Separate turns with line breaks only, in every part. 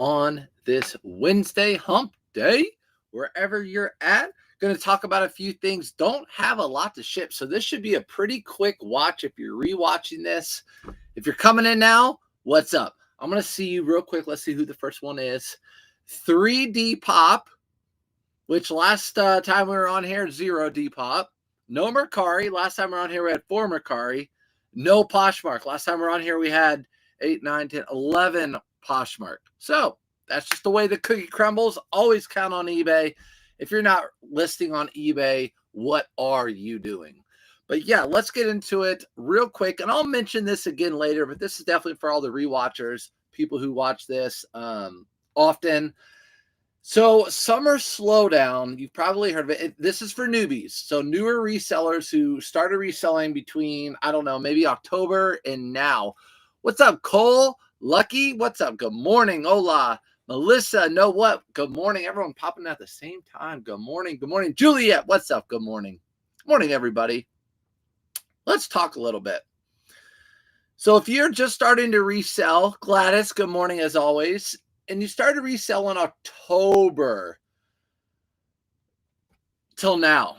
on this Wednesday hump day, wherever you're at. Going to talk about a few things. Don't have a lot to ship, so this should be a pretty quick watch if you're rewatching this. If you're coming in now, what's up? I'm going to see you real quick. Let's see who the first one is. 3D Pop, which last time we were on here, 0D Pop. No Mercari. Last time we were on here, we had 4 Mercari. No Poshmark. Last time we were on here, we had 8, 9, 10, 11 Poshmark. So that's just the way the cookie crumbles. Always count on eBay. If you're not listing on eBay, what are you doing? But yeah, let's get into it real quick. And I'll mention this again later, but this is definitely for all the rewatchers, people who watch this often. So summer slowdown, you've probably heard of it. This is for newbies. So newer resellers who started reselling between, I don't know, maybe October and now. What's up, Cole? Lucky? What's up? Good morning. Hola. Melissa, know what? Good morning. Everyone popping at the same time. Good morning. Good morning. Juliet, what's up? Good morning. Good morning, everybody. Let's talk a little bit. So if you're just starting to resell, Gladys, good morning as always, and you started resell in October till now,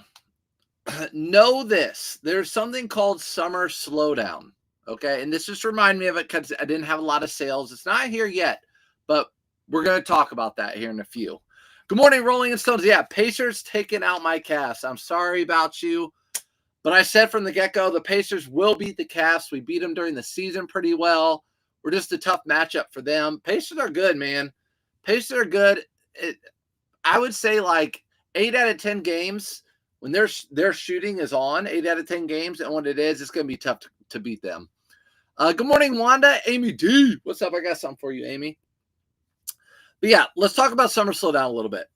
know this. There's something called summer slowdown, okay? And this just reminded me of it because I didn't have a lot of sales. It's not here yet, but we're going to talk about that here in a few. Good morning, Rolling Stones. Yeah, Pacers taking out my Cavs. I'm sorry about you, but I said from the get-go, the Pacers will beat the Cavs. We beat them during the season pretty well. We're just a tough matchup for them. Pacers are good, man. Pacers are good. I would say like 8 out of 10 games, when their shooting is on, 8 out of 10 games, and when it is, it's going to be tough to beat them. Good morning, Wanda. Amy D. What's up? I got something for you, Amy. But yeah, let's talk about summer slowdown a little bit.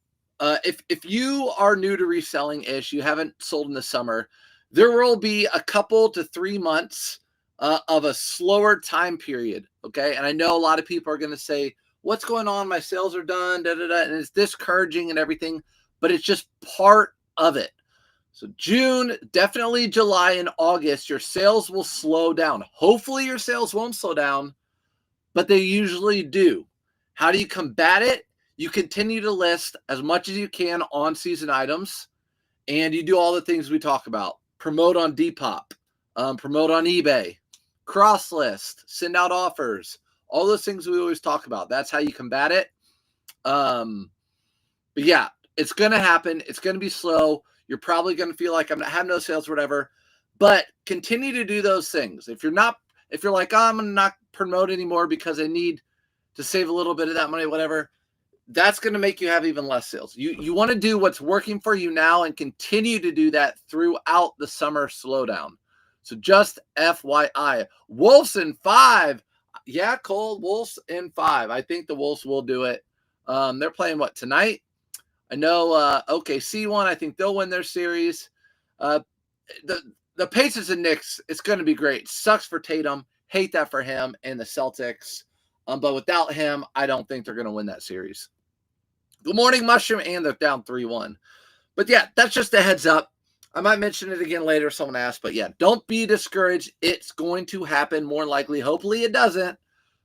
If you are new to reselling-ish, you haven't sold in the summer, there will be a couple to 3 months of a slower time period, okay? And I know a lot of people are going to say, what's going on? My sales are done, da-da-da, and it's discouraging and everything, but it's just part of it. So June, definitely July and August, your sales will slow down. Hopefully your sales won't slow down, but they usually do. How do you combat it? You continue to list as much as you can on season items, and you do all the things we talk about. Promote on Depop, promote on eBay, cross list, send out offers, all those things we always talk about. That's how you combat it. But yeah, it's going to happen. It's going to be slow. You're probably going to feel like I have no sales or whatever, but continue to do those things. If you're like, oh, I'm going to not promote anymore because I need to save a little bit of that money, whatever, that's going to make you have even less sales. You want to do what's working for you now and continue to do that throughout the summer slowdown. So just FYI. Wolves in 5. Yeah, Cole, Wolves in 5. I think the Wolves will do it. They're playing what, tonight? I know OKC won. I think they'll win their series. The Pacers and Knicks, it's going to be great. Sucks for Tatum. Hate that for him and the Celtics. But without him, I don't think they're going to win that series. Good morning, Mushroom, and they're down 3-1. But yeah, that's just a heads up. I might mention it again later if someone asks. But yeah, don't be discouraged. It's going to happen more likely. Hopefully it doesn't.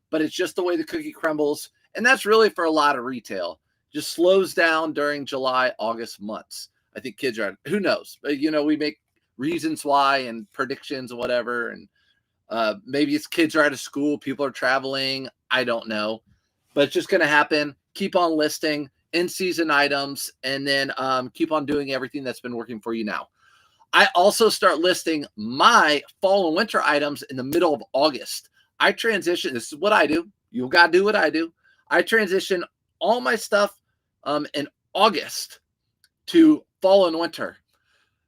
But it's just the way the cookie crumbles. And that's really for a lot of retail. Just slows down during July, August months. I think kids are, who knows? But, we make reasons why and predictions and whatever. And maybe it's kids are out of school. People are traveling. I don't know. But it's just going to happen. Keep on listing in-season items and then keep on doing everything that's been working for you now. I also start listing my fall and winter items in the middle of August. I transition. This is what I do. You got to do what I do. I transition all my stuff in August to fall and winter.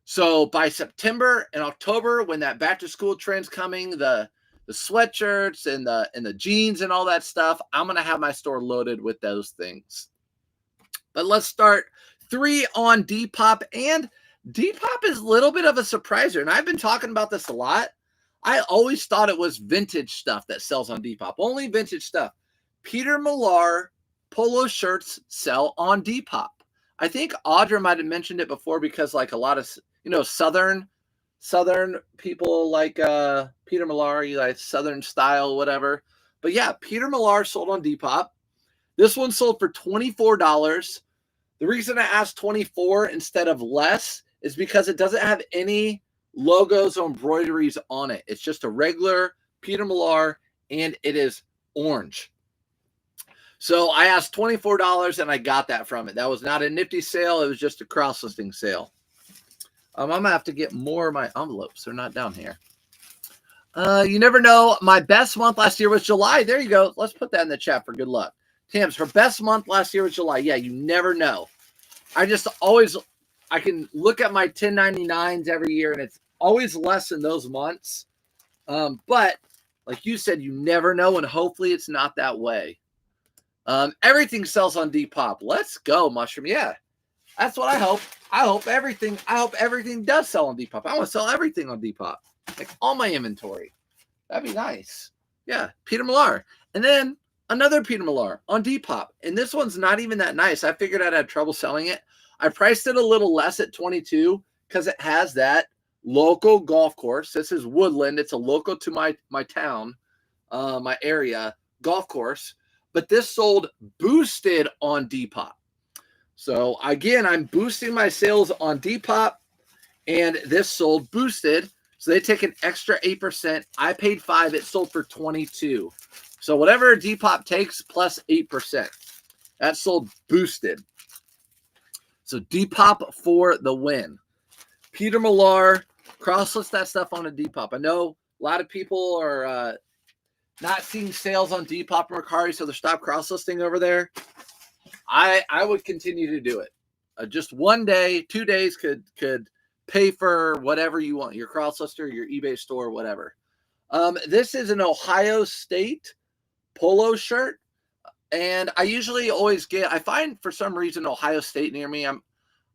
So by September and October, when that back-to-school trend's coming, the sweatshirts and the jeans and all that stuff, I'm going to have my store loaded with those things. But let's start 3 on Depop. And Depop is a little bit of a surpriser. And I've been talking about this a lot. I always thought it was vintage stuff that sells on Depop. Only vintage stuff. Peter Millar polo shirts sell on Depop. I think Audra might have mentioned it before because like a lot of, Southern people like Peter Millar, like Southern style, whatever. But yeah, Peter Millar sold on Depop. This one sold for $24. The reason I asked 24 instead of less is because it doesn't have any logos or embroideries on it. It's just a regular Peter Millar, and it is orange. So I asked $24, and I got that from it. That was not a nifty sale. It was just a cross-listing sale. I'm going to have to get more of my envelopes. They're not down here. You never know. My best month last year was July. There you go. Let's put that in the chat for good luck. Tams, her best month last year was July. Yeah, you never know. I can look at my 1099s every year, and it's always less in those months. But like you said, you never know, and hopefully it's not that way. Everything sells on Depop. Let's go, Mushroom. Yeah, that's what I hope. I hope everything does sell on Depop. I want to sell everything on Depop, like all my inventory. That'd be nice. Yeah, Peter Millar, and then another Peter Millar on Depop, and this one's not even that nice. I figured I'd have trouble selling it. I priced it a little less at 22 because it has that local golf course. This is Woodland. It's a local to my town, my area golf course. But this sold boosted on Depop. So again, I'm boosting my sales on Depop, and this sold boosted. So they take an extra 8%. I paid 5. It sold for 22. So whatever Depop takes plus 8%. That sold boosted. So Depop for the win. Peter Millar, cross-list that stuff on a Depop. I know a lot of people are not seeing sales on Depop and Mercari, so they're stop cross-listing over there. I would continue to do it. Just one day, 2 days could pay for whatever you want, your cross-lister, your eBay store, whatever. This is an Ohio State polo shirt. And I usually always I find for some reason Ohio State near me. I'm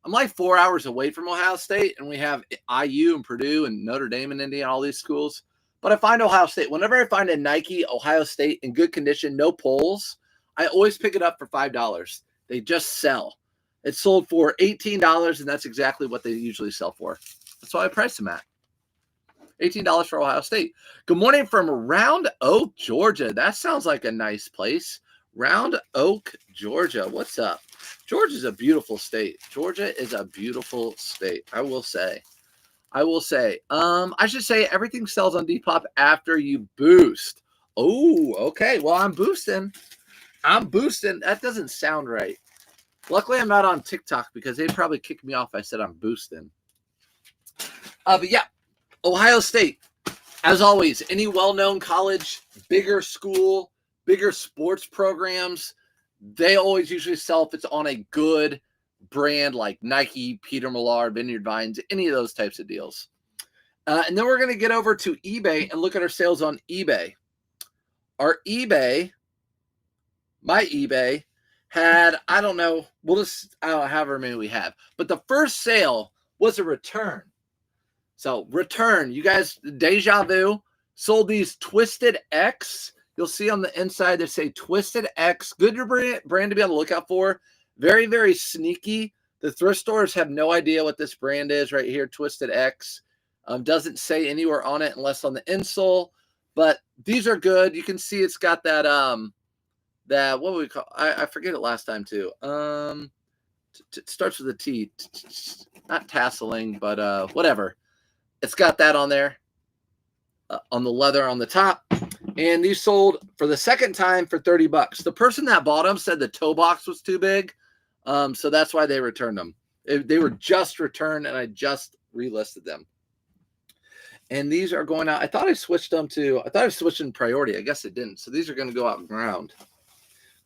like 4 hours away from Ohio State, and we have IU and Purdue and Notre Dame and Indiana, all these schools. But I find Ohio State, whenever I find a Nike Ohio State in good condition, no pulls, I always pick it up for $5. They just sell. It sold for $18, and that's exactly what they usually sell for. That's why I priced them at. $18 for Ohio State. Good morning from Round Oak, Georgia. That sounds like a nice place. Round Oak, Georgia. What's up? Georgia's a beautiful state. Georgia is a beautiful state. I will say. I should say everything sells on Depop after you boost. Oh, okay. Well, I'm boosting. That doesn't sound right. Luckily, I'm not on TikTok because they'd probably kick me off if I said I'm boosting. But yeah, Ohio State. As always, any well-known college, bigger school, bigger sports programs, they always usually sell if it's on a good brand like Nike, Peter Millar, Vineyard Vines, any of those types of deals. And then we're going to get over to eBay and look at our sales on eBay. My eBay had, I don't know however many we have. But the first sale was a return. So return, you guys, Deja Vu, sold these Twisted X. You'll see on the inside, they say Twisted X. Good brand to be on the lookout for. Very, very sneaky. The thrift stores have no idea what this brand is right here, Twisted X. Doesn't say anywhere on it unless on the insole. But these are good. You can see it's got that, what would we call, I forget it last time too. It starts with a T. Not tasseling, but whatever. It's got that on there. On the leather on the top. And these sold for the second time for $30. The person that bought them said the toe box was too big. So that's why they returned them. They were just returned, and I just relisted them. And these are going out. I thought I switched in priority. I guess it didn't. So these are going to go out ground.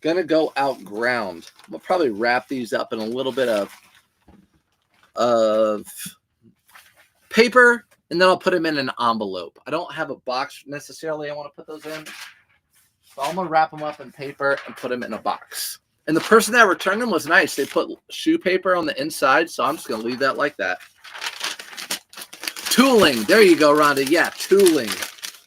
We'll probably wrap these up in a little bit of paper, and then I'll put them in an envelope. I don't have a box necessarily I want to put those in. So I'm going to wrap them up in paper and put them in a box. And the person that returned them was nice. They put shoe paper on the inside, so I'm just going to leave that like that. Tooling. There you go, Rhonda. Yeah, tooling.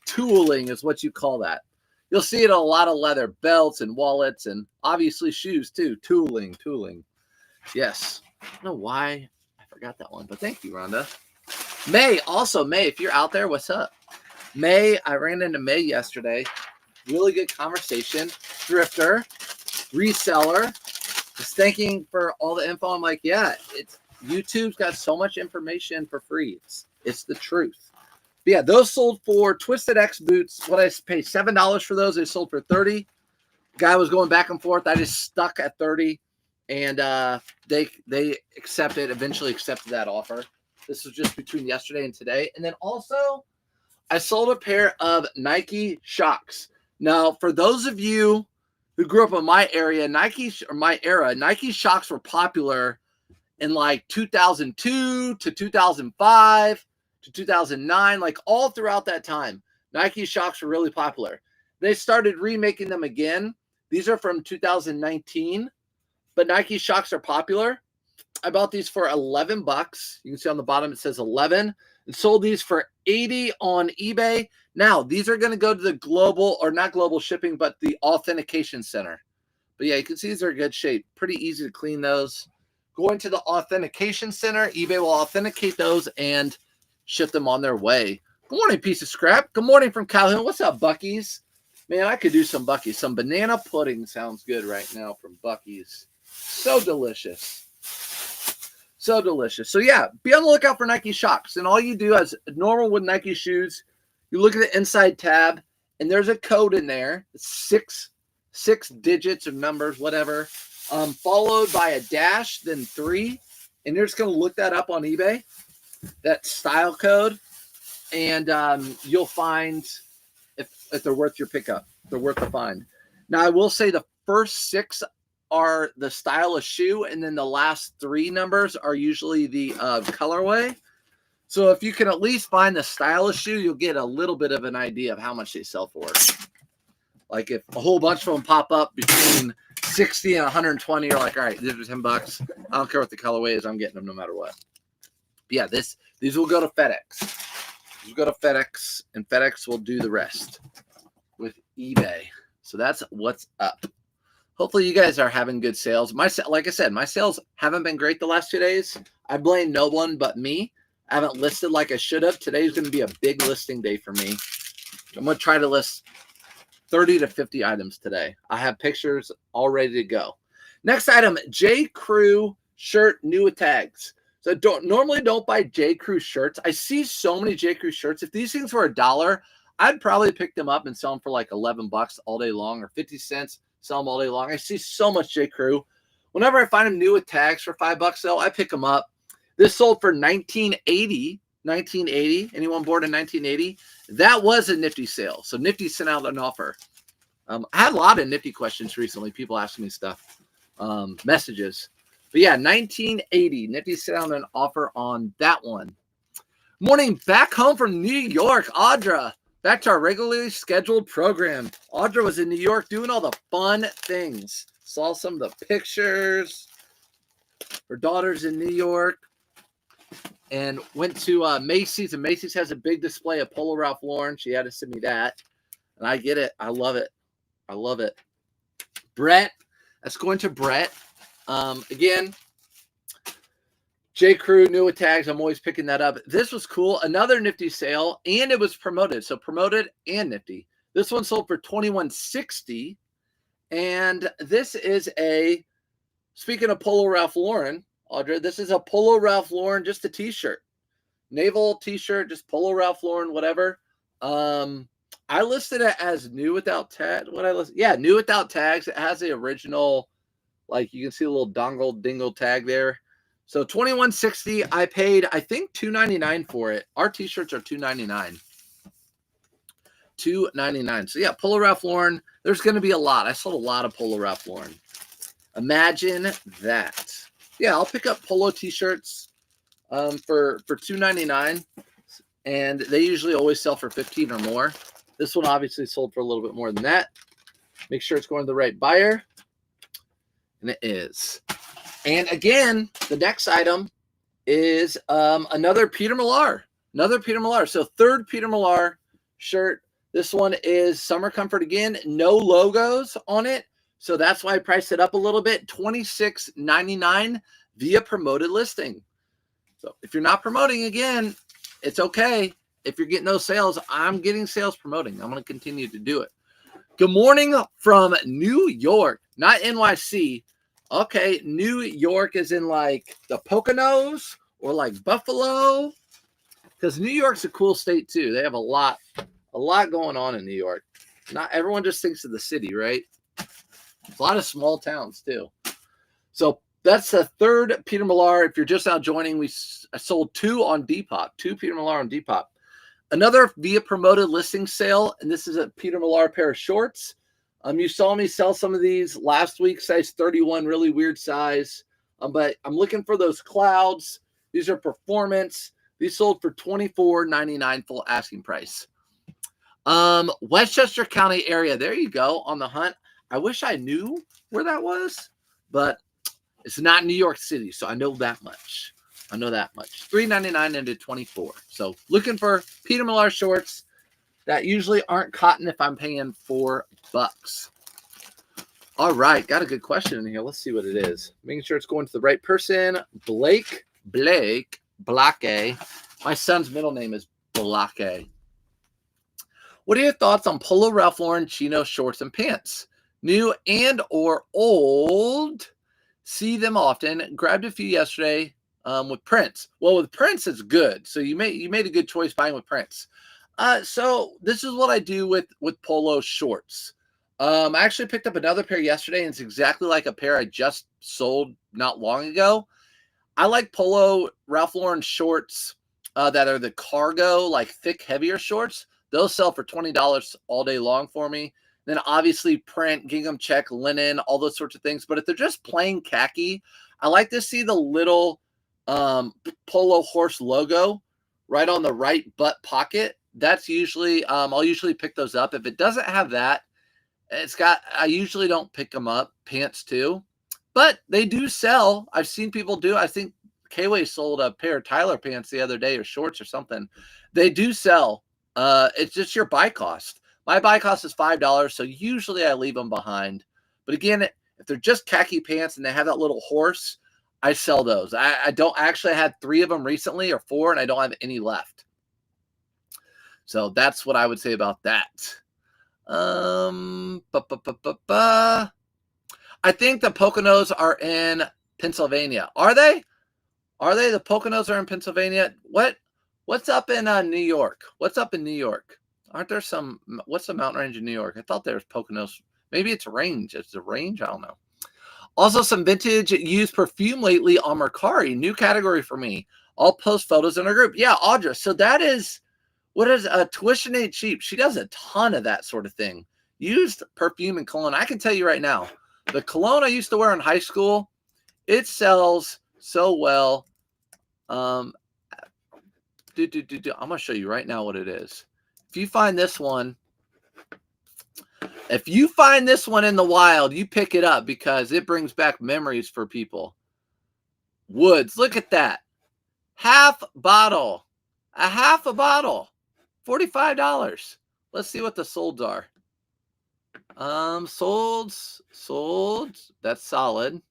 Tooling is what you call that. You'll see it on a lot of leather belts and wallets and obviously shoes too. Tooling. Yes. I don't know why I forgot that one, but thank you, Rhonda. May, if you're out there, what's up? May, I ran into May yesterday. Really good conversation. Thrifter. Reseller. Just thanking for all the info. I'm like, yeah, it's YouTube's got so much information for free. It's the truth. But yeah, those sold for Twisted X boots. What I paid $7 for those. They sold for $30. Guy was going back and forth. I just stuck at 30, and they eventually accepted that offer. This was just between yesterday and today. And then also, I sold a pair of Nike Shox. Now, for those of you who grew up in my area, Nike Shox were popular in like 2002 to 2005 to 2009, like all throughout that time. Nike Shox were really popular. They started remaking them again. These are from 2019, but Nike Shox are popular. I bought these for $11. You can see on the bottom it says 11, and sold these for 80 on eBay. Now, these are going to go to the global, or not global shipping, but the authentication center. But yeah, you can see these are in good shape. Pretty easy to clean those. Going to the authentication center, eBay will authenticate those and ship them on their way. Good morning, piece of scrap. Good morning from Calhoun. What's up, Buc-ee's? Man, I could do some Buc-ee's. Some banana pudding sounds good right now from Buc-ee's. So delicious. So delicious. So yeah, be on the lookout for Nike Shox. And all you do as normal with Nike shoes, you look at the inside tab, and there's a code in there. It's six digits or numbers, whatever, followed by a dash, then 3. And you're just going to look that up on eBay, that style code, and you'll find if they're worth your pickup. They're worth the find. Now, I will say the first 6 are the style of shoe, and then the last 3 numbers are usually the colorway. So if you can at least find the style of shoe, you'll get a little bit of an idea of how much they sell for. Like if a whole bunch of them pop up between 60 and 120, you're like, all right, these are $10. I don't care what the colorway is. I'm getting them no matter what. But yeah, these will go to FedEx. These will go to FedEx, and FedEx will do the rest with eBay. So that's what's up. Hopefully you guys are having good sales. Like I said, my sales haven't been great the last 2 days. I blame no one but me. I haven't listed like I should have. Today's going to be a big listing day for me. I'm going to try to list 30 to 50 items today. I have pictures all ready to go. Next item, J. Crew shirt, new with tags. So normally don't buy J. Crew shirts. I see so many J. Crew shirts. If these things were $1, I'd probably pick them up and sell them for like $11 all day long, or 50 cents, sell them all day long. I see so much J. Crew. Whenever I find them new with tags for $5 though, I pick them up. This sold for $19.80. Anyone bored in 1980? That was a Nifty sale. So Nifty sent out an offer. I had a lot of Nifty questions recently. People asking me stuff, messages. But yeah, 1980. Nifty sent out an offer on that one. Morning, back home from New York. Audra, back to our regularly scheduled program. Audra was in New York doing all the fun things. Saw some of the pictures. Her daughter's in New York. And went to Macy's, and Macy's has a big display of Polo Ralph Lauren. She had to send me that. And I get it. I love it. I love it. Brett. That's going to Brett. Again, J. Crew, new with tags. I'm always picking that up. This was cool. Another Nifty sale, and it was promoted. So promoted and Nifty. This one sold for $21.60. And this is speaking of Polo Ralph Lauren, Audrey, this is a Polo Ralph Lauren, just a t-shirt. Naval t-shirt, just Polo Ralph Lauren, whatever. I listed it as new without tag. What I listed? Yeah, new without tags. It has the original, like you can see a little dingle tag there. So $21.60. I paid, I think, $2.99 for it. Our t-shirts are $2.99. $2.99. So yeah, Polo Ralph Lauren. There's going to be a lot. I sold a lot of Polo Ralph Lauren. Imagine that. Yeah, I'll pick up Polo t-shirts for $2.99, and they usually always sell for $15 or more. This one obviously sold for a little bit more than that. Make sure it's going to the right buyer, and it is. And again, the next item is another Peter Millar. Another Peter Millar. So third Peter Millar shirt. This one is Summer Comfort again. No logos on it. So that's why I priced it up a little bit, $26.99 via promoted listing. So if you're not promoting, again, it's okay. If you're getting those sales, I'm getting sales promoting. I'm going to continue to do it. Good morning from New York, not NYC. Okay, New York is in like the Poconos or like Buffalo, because New York's a cool state too. They have a lot going on in New York. Not everyone just thinks of the city, right? A lot of small towns too. So that's the third Peter Millar. If you're just now joining, I sold two on Depop, two Peter Millar on Depop. Another via promoted listing sale, and this is a Peter Millar pair of shorts. You saw me sell some of these last week, size 31, really weird size. But I'm looking for those clouds. These are performance. These sold for $24.99 full asking price. Westchester County area. There you go on the hunt. I wish I knew where that was, but it's not New York City, so I know that much. $3.99 into $24. So looking for Peter Millar shorts that usually aren't cotton if I'm paying $4. All right, got a good question in here. Let's see what it is. Making sure it's going to the right person. Blake Blake. My son's middle name is Blake. What are your thoughts on Polo Ralph Lauren chino shorts and pants? New and or old? See them often. Grabbed a few yesterday. With Prince. Well, with Prince, it's good. So you made a good choice buying with Prince. So this is what I do with polo shorts. I actually picked up another pair yesterday, and it's exactly like a pair I just sold not long ago. I like Polo Ralph Lauren shorts that are the cargo, like thick, heavier shorts. Those sell for $20 all day long for me. Then obviously print, gingham check, linen, all those sorts of things. But if they're just plain khaki, I like to see the little polo horse logo right on the right butt pocket. That's usually I'll usually pick those up. If it doesn't have that, I usually don't pick them up. Pants too, but they do sell. I've seen people do. I think K-Way sold a pair of Tyler pants the other day, or shorts or something. They do sell. It's just your buy cost. My buy cost is $5, so usually I leave them behind. But again, if they're just khaki pants and they have that little horse, I sell those. I don't actually had 3 of them recently, or 4, and I don't have any left. So that's what I would say about that. I think the Poconos are in Pennsylvania. Are they? The Poconos are in Pennsylvania? What's up in New York? What's up in New York? Aren't there some? What's the mountain range in New York? I thought there was Poconos. Maybe it's range. It's a range. I don't know. Also, some vintage used perfume lately on Mercari. New category for me. I'll post photos in our group. Yeah, Audra. So that is, what is Tuition Ain't Cheap? She does a ton of that sort of thing. Used perfume and cologne. I can tell you right now, the cologne I used to wear in high school, it sells so well. I'm going to show you right now what it is. If you find this one in the wild, you pick it up because it brings back memories for people. Woods, look at that. Half a bottle, $45. Let's see what the solds are. Solds. That's solid.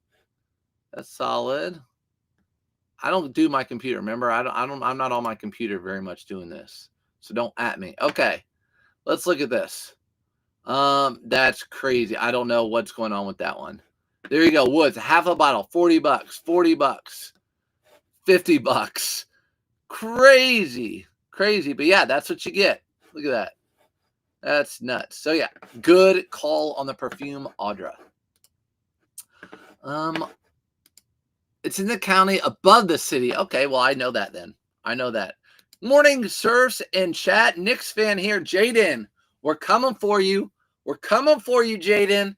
I don't do my computer. Remember, I'm not on my computer very much doing this. So don't at me. Okay. Let's look at this. That's crazy. I don't know what's going on with that one. There you go. Woods, half a bottle, $40, $50. Crazy. But yeah, that's what you get. Look at that. That's nuts. So yeah, good call on the perfume, Audra. It's in the county above the city. Okay, well, I know that then. Morning, surfs and chat. Knicks fan here. Jaden, we're coming for you. Jaden.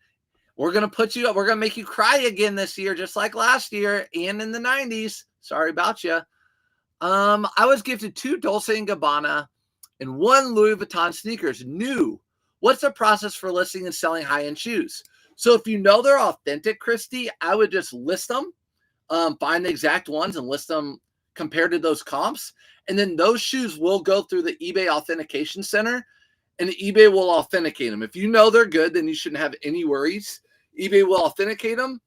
We're going to put you up. We're going to make you cry again this year, just like last year and in the 90s. Sorry about you. I was gifted 2 Dolce & Gabbana and 1 Louis Vuitton sneakers. New. What's the process for listing and selling high-end shoes? So if you know they're authentic, Christy, I would just list them, find the exact ones and list them compared to those comps. And then those shoes will go through the eBay Authentication Center, and eBay will authenticate them. If you know they're good, then you shouldn't have any worries. eBay will authenticate them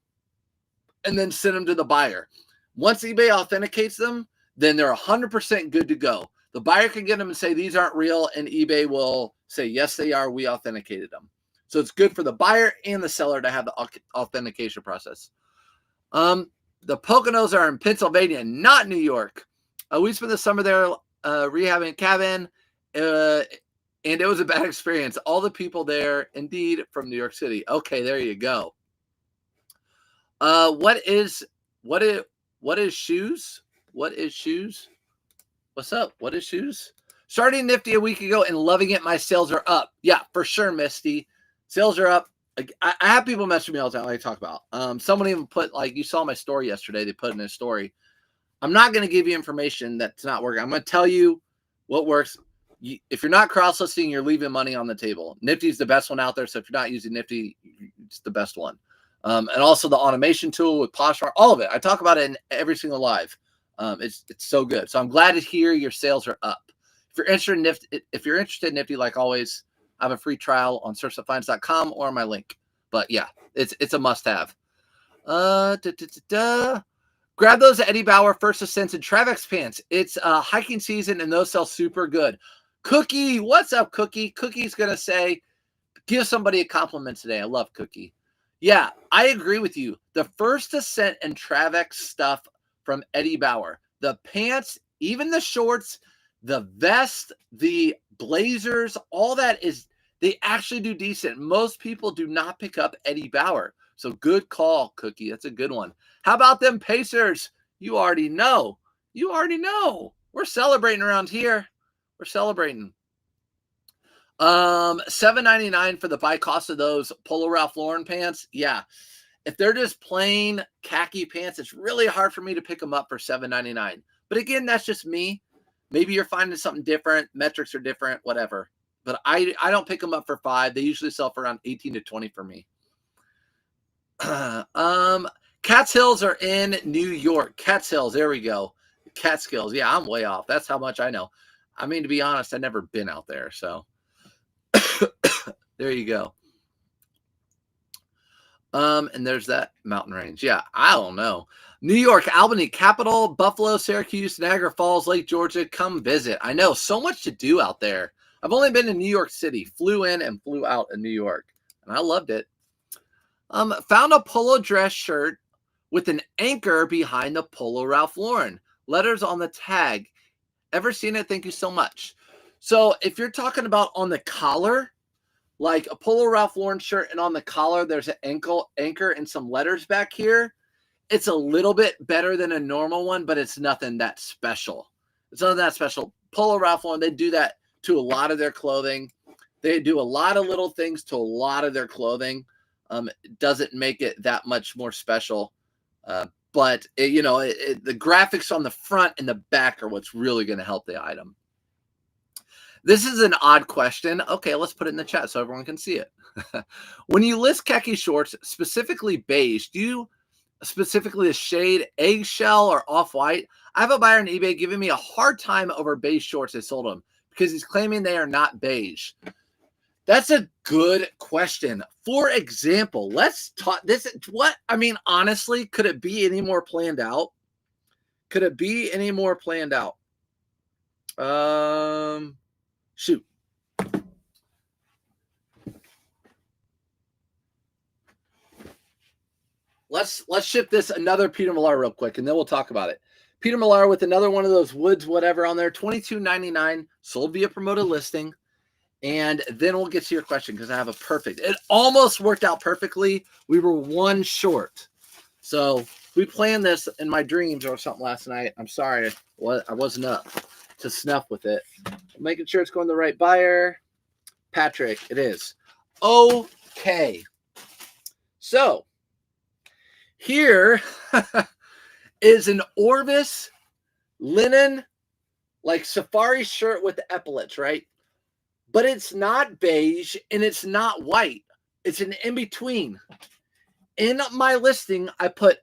and then send them to the buyer. Once eBay authenticates them, then they're 100% good to go. The buyer can get them and say, these aren't real, and eBay will say, yes, they are. We authenticated them. So it's good for the buyer and the seller to have the authentication process. The Poconos are in Pennsylvania, not New York. We spent the summer there rehabbing a cabin, and it was a bad experience. All the people there, indeed, from New York City. Okay, there you go. What is shoes? What is shoes? What's up? What is shoes? Starting Nifty a week ago and loving it. My sales are up. Yeah, for sure, Misty. Sales are up. I have people message me all the time. Like I talk about. Someone even put, like, you saw my story yesterday. They put in a story. I'm not going to give you information that's not working. I'm going to tell you what works. If you're not cross-listing, you're leaving money on the table. Nifty's the best one out there. So if you're not using Nifty, it's the best one. And also the automation tool with Poshmark, all of it. I talk about it in every single live. It's so good. So I'm glad to hear your sales are up. If you're interested in Nifty, like always, I have a free trial on sourceoffinance.com or on my link. But yeah, it's a must-have. Grab those Eddie Bauer First Ascents and Travex pants. It's hiking season, and those sell super good. Cookie, what's up, Cookie? Cookie's gonna say, give somebody a compliment today. I love Cookie. Yeah, I agree with you. The First Ascent and Travex stuff from Eddie Bauer, the pants, even the shorts, the vest, the blazers, all that they actually do decent. Most people do not pick up Eddie Bauer. So good call, Cookie. That's a good one. How about them Pacers? You already know. We're celebrating around here. We're celebrating. $7.99 for the buy cost of those Polo Ralph Lauren pants. Yeah. If they're just plain khaki pants, it's really hard for me to pick them up for $7.99. But again, that's just me. Maybe you're finding something different. Metrics are different, whatever. But I don't pick them up for $5. They usually sell for around 18 to 20 for me. Catskills are in New York. Catskills, there we go. Catskills. Yeah, I'm way off. That's how much I know. I mean, to be honest, I've never been out there. So there you go. And there's that mountain range. Yeah, I don't know. New York, Albany, Capitol, Buffalo, Syracuse, Niagara Falls, Lake Georgia. Come visit. I know, so much to do out there. I've only been in New York City. Flew in and flew out in New York. And I loved it. Found a polo dress shirt with an anchor behind the Polo Ralph Lauren. Letters on the tag. Ever seen it? Thank you so much. So if you're talking about on the collar, like a Polo Ralph Lauren shirt, and on the collar there's an anchor and some letters back here, it's a little bit better than a normal one, but it's nothing that special. It's not that special. Polo Ralph Lauren, they do that to a lot of their clothing. They do a lot of little things to a lot of their clothing. It doesn't make it that much more special. But the graphics on the front and the back are what's really going to help the item. This is an odd question. Okay, let's put it in the chat so everyone can see it. When you list khaki shorts, specifically beige, do you specifically the shade eggshell or off-white? I have a buyer on eBay giving me a hard time over beige shorts. I sold him because he's claiming they are not beige. That's a good question. For example, let's talk this. Honestly, could it be any more planned out? Shoot. Let's ship this another Peter Millar real quick, and then we'll talk about it. Peter Millar with another one of those woods, whatever on there, $22.99, sold via promoted listing. And then we'll get to your question because I have a perfect. It almost worked out perfectly. We were one short. So we planned this in my dreams or something last night. I'm sorry. I wasn't up to snuff with it. Making sure it's going to the right buyer. Patrick, it is. Okay. So here is an Orvis linen, like safari shirt with the epaulets, right? But it's not beige and it's not white. It's an in-between. In my listing, I put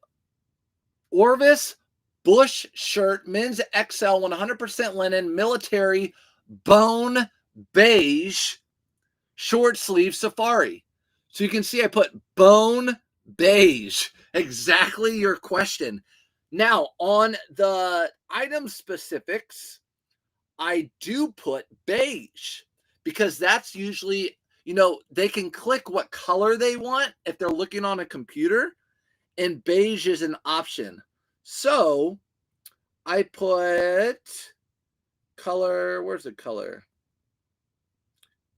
Orvis Bush shirt, men's XL, 100% linen, military, bone beige, short sleeve safari. So you can see I put bone beige. Exactly your question. Now, on the item specifics, I do put beige because that's usually they can click what color they want if they're looking on a computer, and beige is an option. So I put color. Where's the color?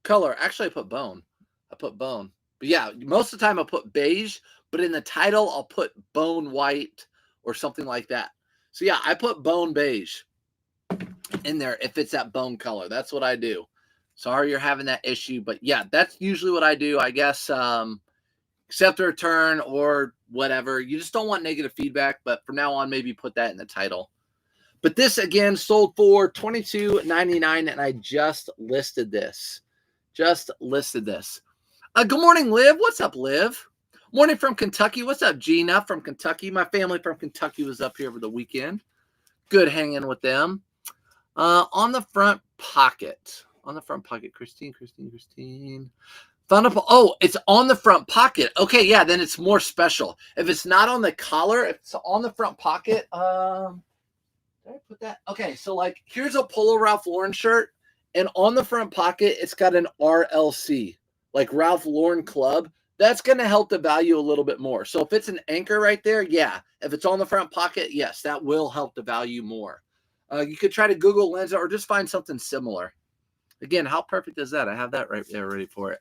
Color. Actually, I put bone. But yeah, most of the time I'll put beige, but in the title I'll put bone white or something like that. So yeah, I put bone beige in there if it's that bone color. That's what I do. Sorry you're having that issue, but yeah, that's usually what I do. I guess accept a return or whatever. You just don't want negative feedback, but from now on, maybe put that in the title. But this again sold for $22.99, and I just listed this. Good morning, Liv. What's up, Liv? Morning from Kentucky. What's up, Gina from Kentucky? My family from Kentucky was up here over the weekend. Good hanging with them. On the front pocket. Christine. Oh, it's on the front pocket. Okay, yeah, then it's more special. If it's not on the collar, if it's on the front pocket, did I put that? Okay, so like here's a Polo Ralph Lauren shirt, and on the front pocket, it's got an RLC, like Ralph Lauren Club. That's going to help the value a little bit more. So if it's an anchor right there, yeah. If it's on the front pocket, yes, that will help the value more. You could try to Google Lensa or just find something similar. Again, how perfect is that? I have that right there ready for it.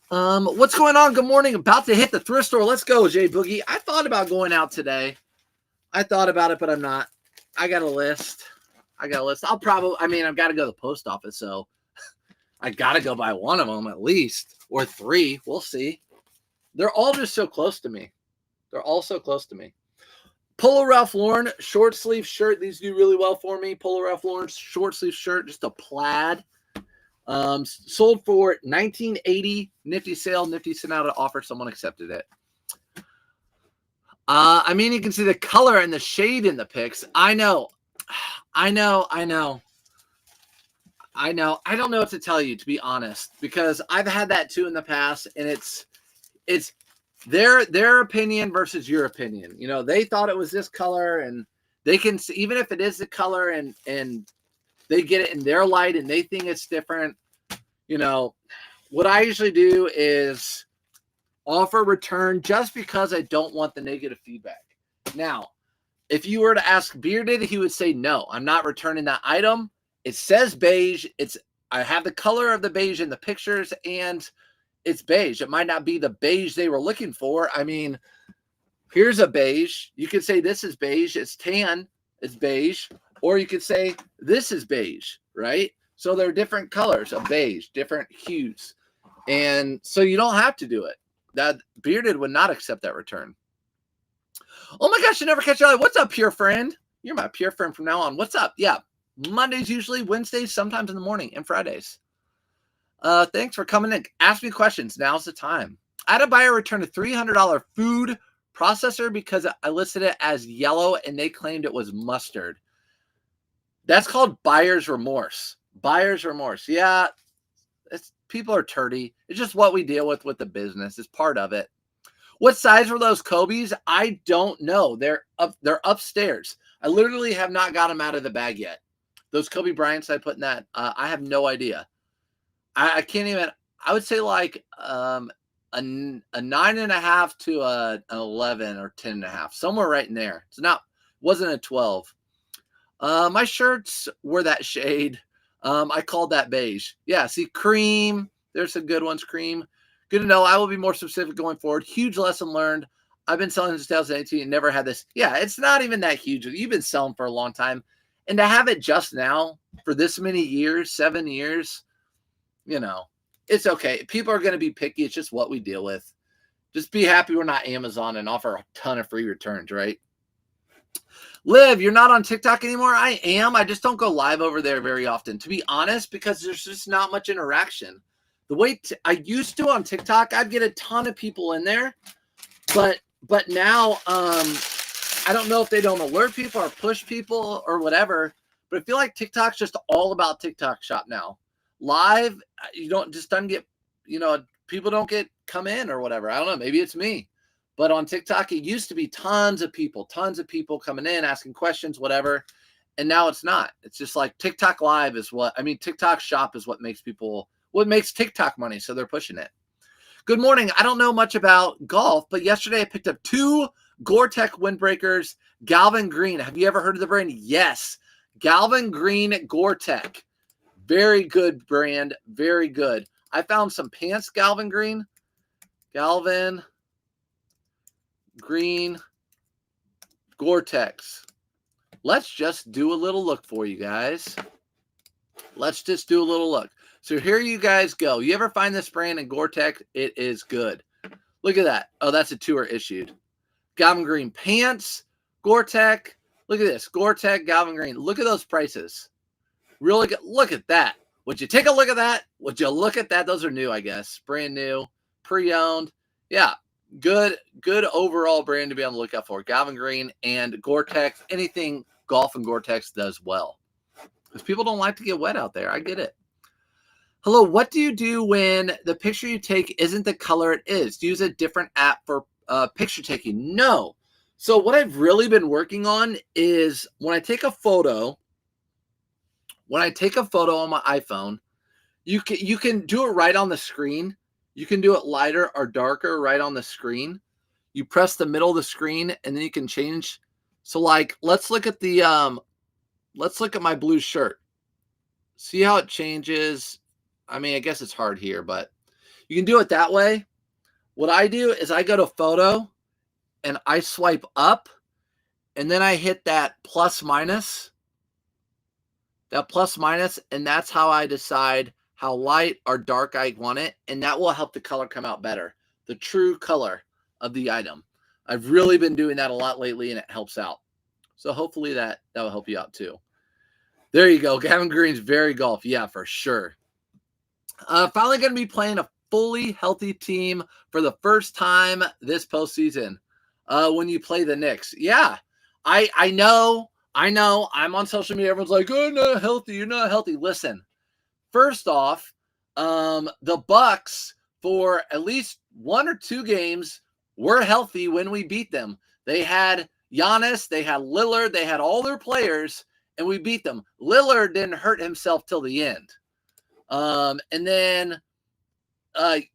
What's going on? Good morning. About to hit the thrift store. Let's go, Jay Boogie. I thought about going out today. I thought about it, but I'm not. I got a list. I've got to go to the post office, so I got to go buy one of them at least, or three. We'll see. They're all just so close to me. Polo Ralph Lauren short sleeve shirt. These do really well for me. Polo Ralph Lauren short sleeve shirt, just a plaid. Sold for $19.80. Nifty sale. Nifty sent out an offer. Someone accepted it. You can see the color and the shade in the pics. I know. I don't know what to tell you, to be honest, because I've had that too in the past, and it's their opinion versus your opinion. They thought it was this color, and they can see, even if it is the color and they get it in their light and they think it's different. What I usually do is offer return just because I don't want the negative feedback. Now, if you were to ask Bearded, he would say, no, I'm not returning that item. It says beige. I have the color of the beige in the pictures, and it's beige. It might not be the beige they were looking for. Here's a beige. You could say this is beige. It's tan. It's beige. Or you could say this is beige, right? So they're different colors of beige, different hues. And so you don't have to do it. That Bearded would not accept that return. Oh my gosh, you never catch Ellie. What's up, pure friend? You're my pure friend from now on. What's up? Yeah. Mondays usually, Wednesdays, sometimes in the morning, and Fridays. Thanks for coming in. Ask me questions. Now's the time. I had a buyer return a $300 food processor because I listed it as yellow and they claimed it was mustard. That's called buyer's remorse. Buyer's remorse. Yeah, people are turdy. It's just what we deal with the business. It's part of it. What size were those Kobe's? I don't know. They're upstairs. I literally have not got them out of the bag yet. Those Kobe Bryants I put in that, I have no idea. I can't even. I would say like a 9.5 to an 11 or 10.5, somewhere right in there. Wasn't a 12. My shirts were that shade. I called that beige. Yeah, see, cream. There's some good ones, cream. Good to know. I will be more specific going forward. Huge lesson learned. I've been selling since 2018 and never had this. Yeah, it's not even that huge. You've been selling for a long time. And to have it just now for this many years, 7 years, it's okay. People are going to be picky. It's just what we deal with. Just be happy we're not Amazon and offer a ton of free returns, right? Liv, you're not on TikTok anymore? I am. I just don't go live over there very often, to be honest, because there's just not much interaction. The way I used to on TikTok, I'd get a ton of people in there, but now I don't know if they don't alert people or push people or whatever, but I feel like TikTok's just all about TikTok shop now. Live, people don't come in or whatever. I don't know. Maybe it's me. But on TikTok, it used to be tons of people coming in, asking questions, whatever. And now it's not. It's just like TikTok Live TikTok Shop is what makes people Well, it makes TikTok money, so they're pushing it. Good morning. I don't know much about golf, but yesterday I picked up 2 Gore-Tex windbreakers, Galvin Green. Have you ever heard of the brand? Yes. Galvin Green Gore-Tex. Very good brand. Very good. I found some pants, Galvin Green. Galvin Green Gore-Tex. Let's just do a little look for you guys. Let's just do a little look. So here you guys go. You ever find this brand in Gore-Tex? It is good. Look at that. Oh, that's a tour issued. Galvin Green pants, Gore-Tex. Look at this. Gore-Tex, Galvin Green. Look at those prices. Really good. Look at that. Would you take a look at that? Would you look at that? Those are new, I guess. Brand new. Pre-owned. Yeah. Good overall brand to be on the lookout for. Galvin Green and Gore-Tex. Anything golf and Gore-Tex does well. Because people don't like to get wet out there. I get it. Hello, what do you do when the picture you take isn't the color it is? Do you use a different app for picture taking? No. So what I've really been working on is when I take a photo on my iPhone, you can do it right on the screen. You can do it lighter or darker right on the screen. You press the middle of the screen and then you can change. So like, let's look at my blue shirt. See how it changes? I mean, I guess it's hard here, but you can do it that way. What I do is I go to photo and I swipe up and then I hit that plus minus, and that's how I decide how light or dark I want it. And that will help the color come out better. The true color of the item. I've really been doing that a lot lately and it helps out. So hopefully that will help you out too. There you go. Gavin Green's very golf. Yeah, for sure. Finally going to be playing a fully healthy team for the first time this postseason when you play the Knicks. Yeah, I know. I'm on social media. Everyone's like, oh, not healthy. You're not healthy. Listen, first off, the Bucks for at least 1 or 2 games were healthy when we beat them. They had Giannis. They had Lillard. They had all their players, and we beat them. Lillard didn't hurt himself till the end. And then the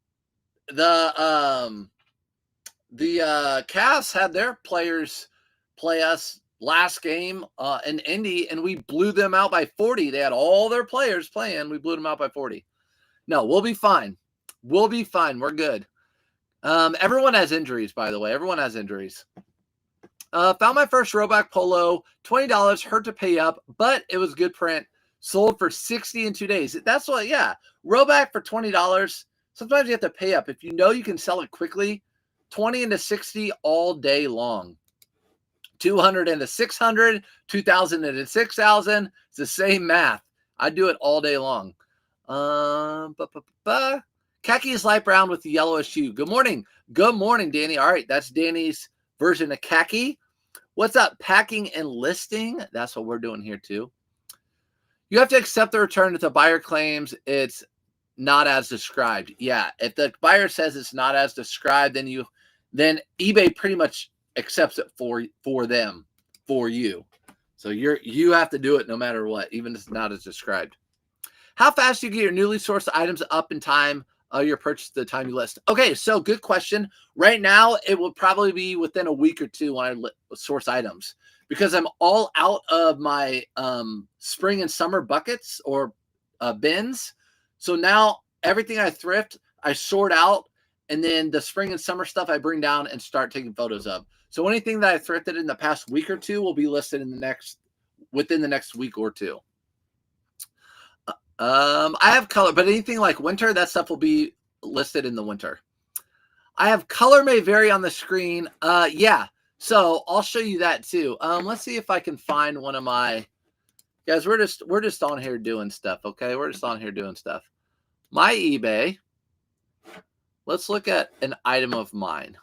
Cavs had their players play us last game in Indy, and we blew them out by 40. They had all their players playing. We blew them out by 40. No, we'll be fine. We'll be fine. We're good. Everyone has injuries, by the way. Everyone has injuries. Found my first Roback Polo, $20, hurt to pay up, but it was good print. Sold for $60 in 2 days. That's what, yeah. Roback for $20. Sometimes you have to pay up. If you know you can sell it quickly, 20 into 60 all day long. 200 into 600, 2,000 into 6,000. It's the same math. I do it all day long. Khaki is light brown with the yellowish hue. Good morning. Good morning, Danny. All right, that's Danny's version of khaki. What's up? Packing and listing. That's what we're doing here too. You have to accept the return if the buyer claims it's not as described. Yeah, if the buyer says it's not as described, then eBay pretty much accepts it for you. So you have to do it no matter what, even if it's not as described. How fast do you get your newly sourced items up in time your purchase the time you list? Okay, so good question. Right now, it will probably be within a week or 2 when I source items, because I'm all out of my spring and summer buckets or bins. So now everything I thrift, I sort out, and then the spring and summer stuff I bring down and start taking photos of. So anything that I thrifted in the past week or 2 will be listed within the next week or 2. I have color, but anything like winter, that stuff will be listed in the winter. I have color may vary on the screen. Yeah. So I'll show you that too. Let's see if I can find one of my guys. We're just on here doing stuff. Okay. We're just on here doing stuff. My eBay. Let's look at an item of mine.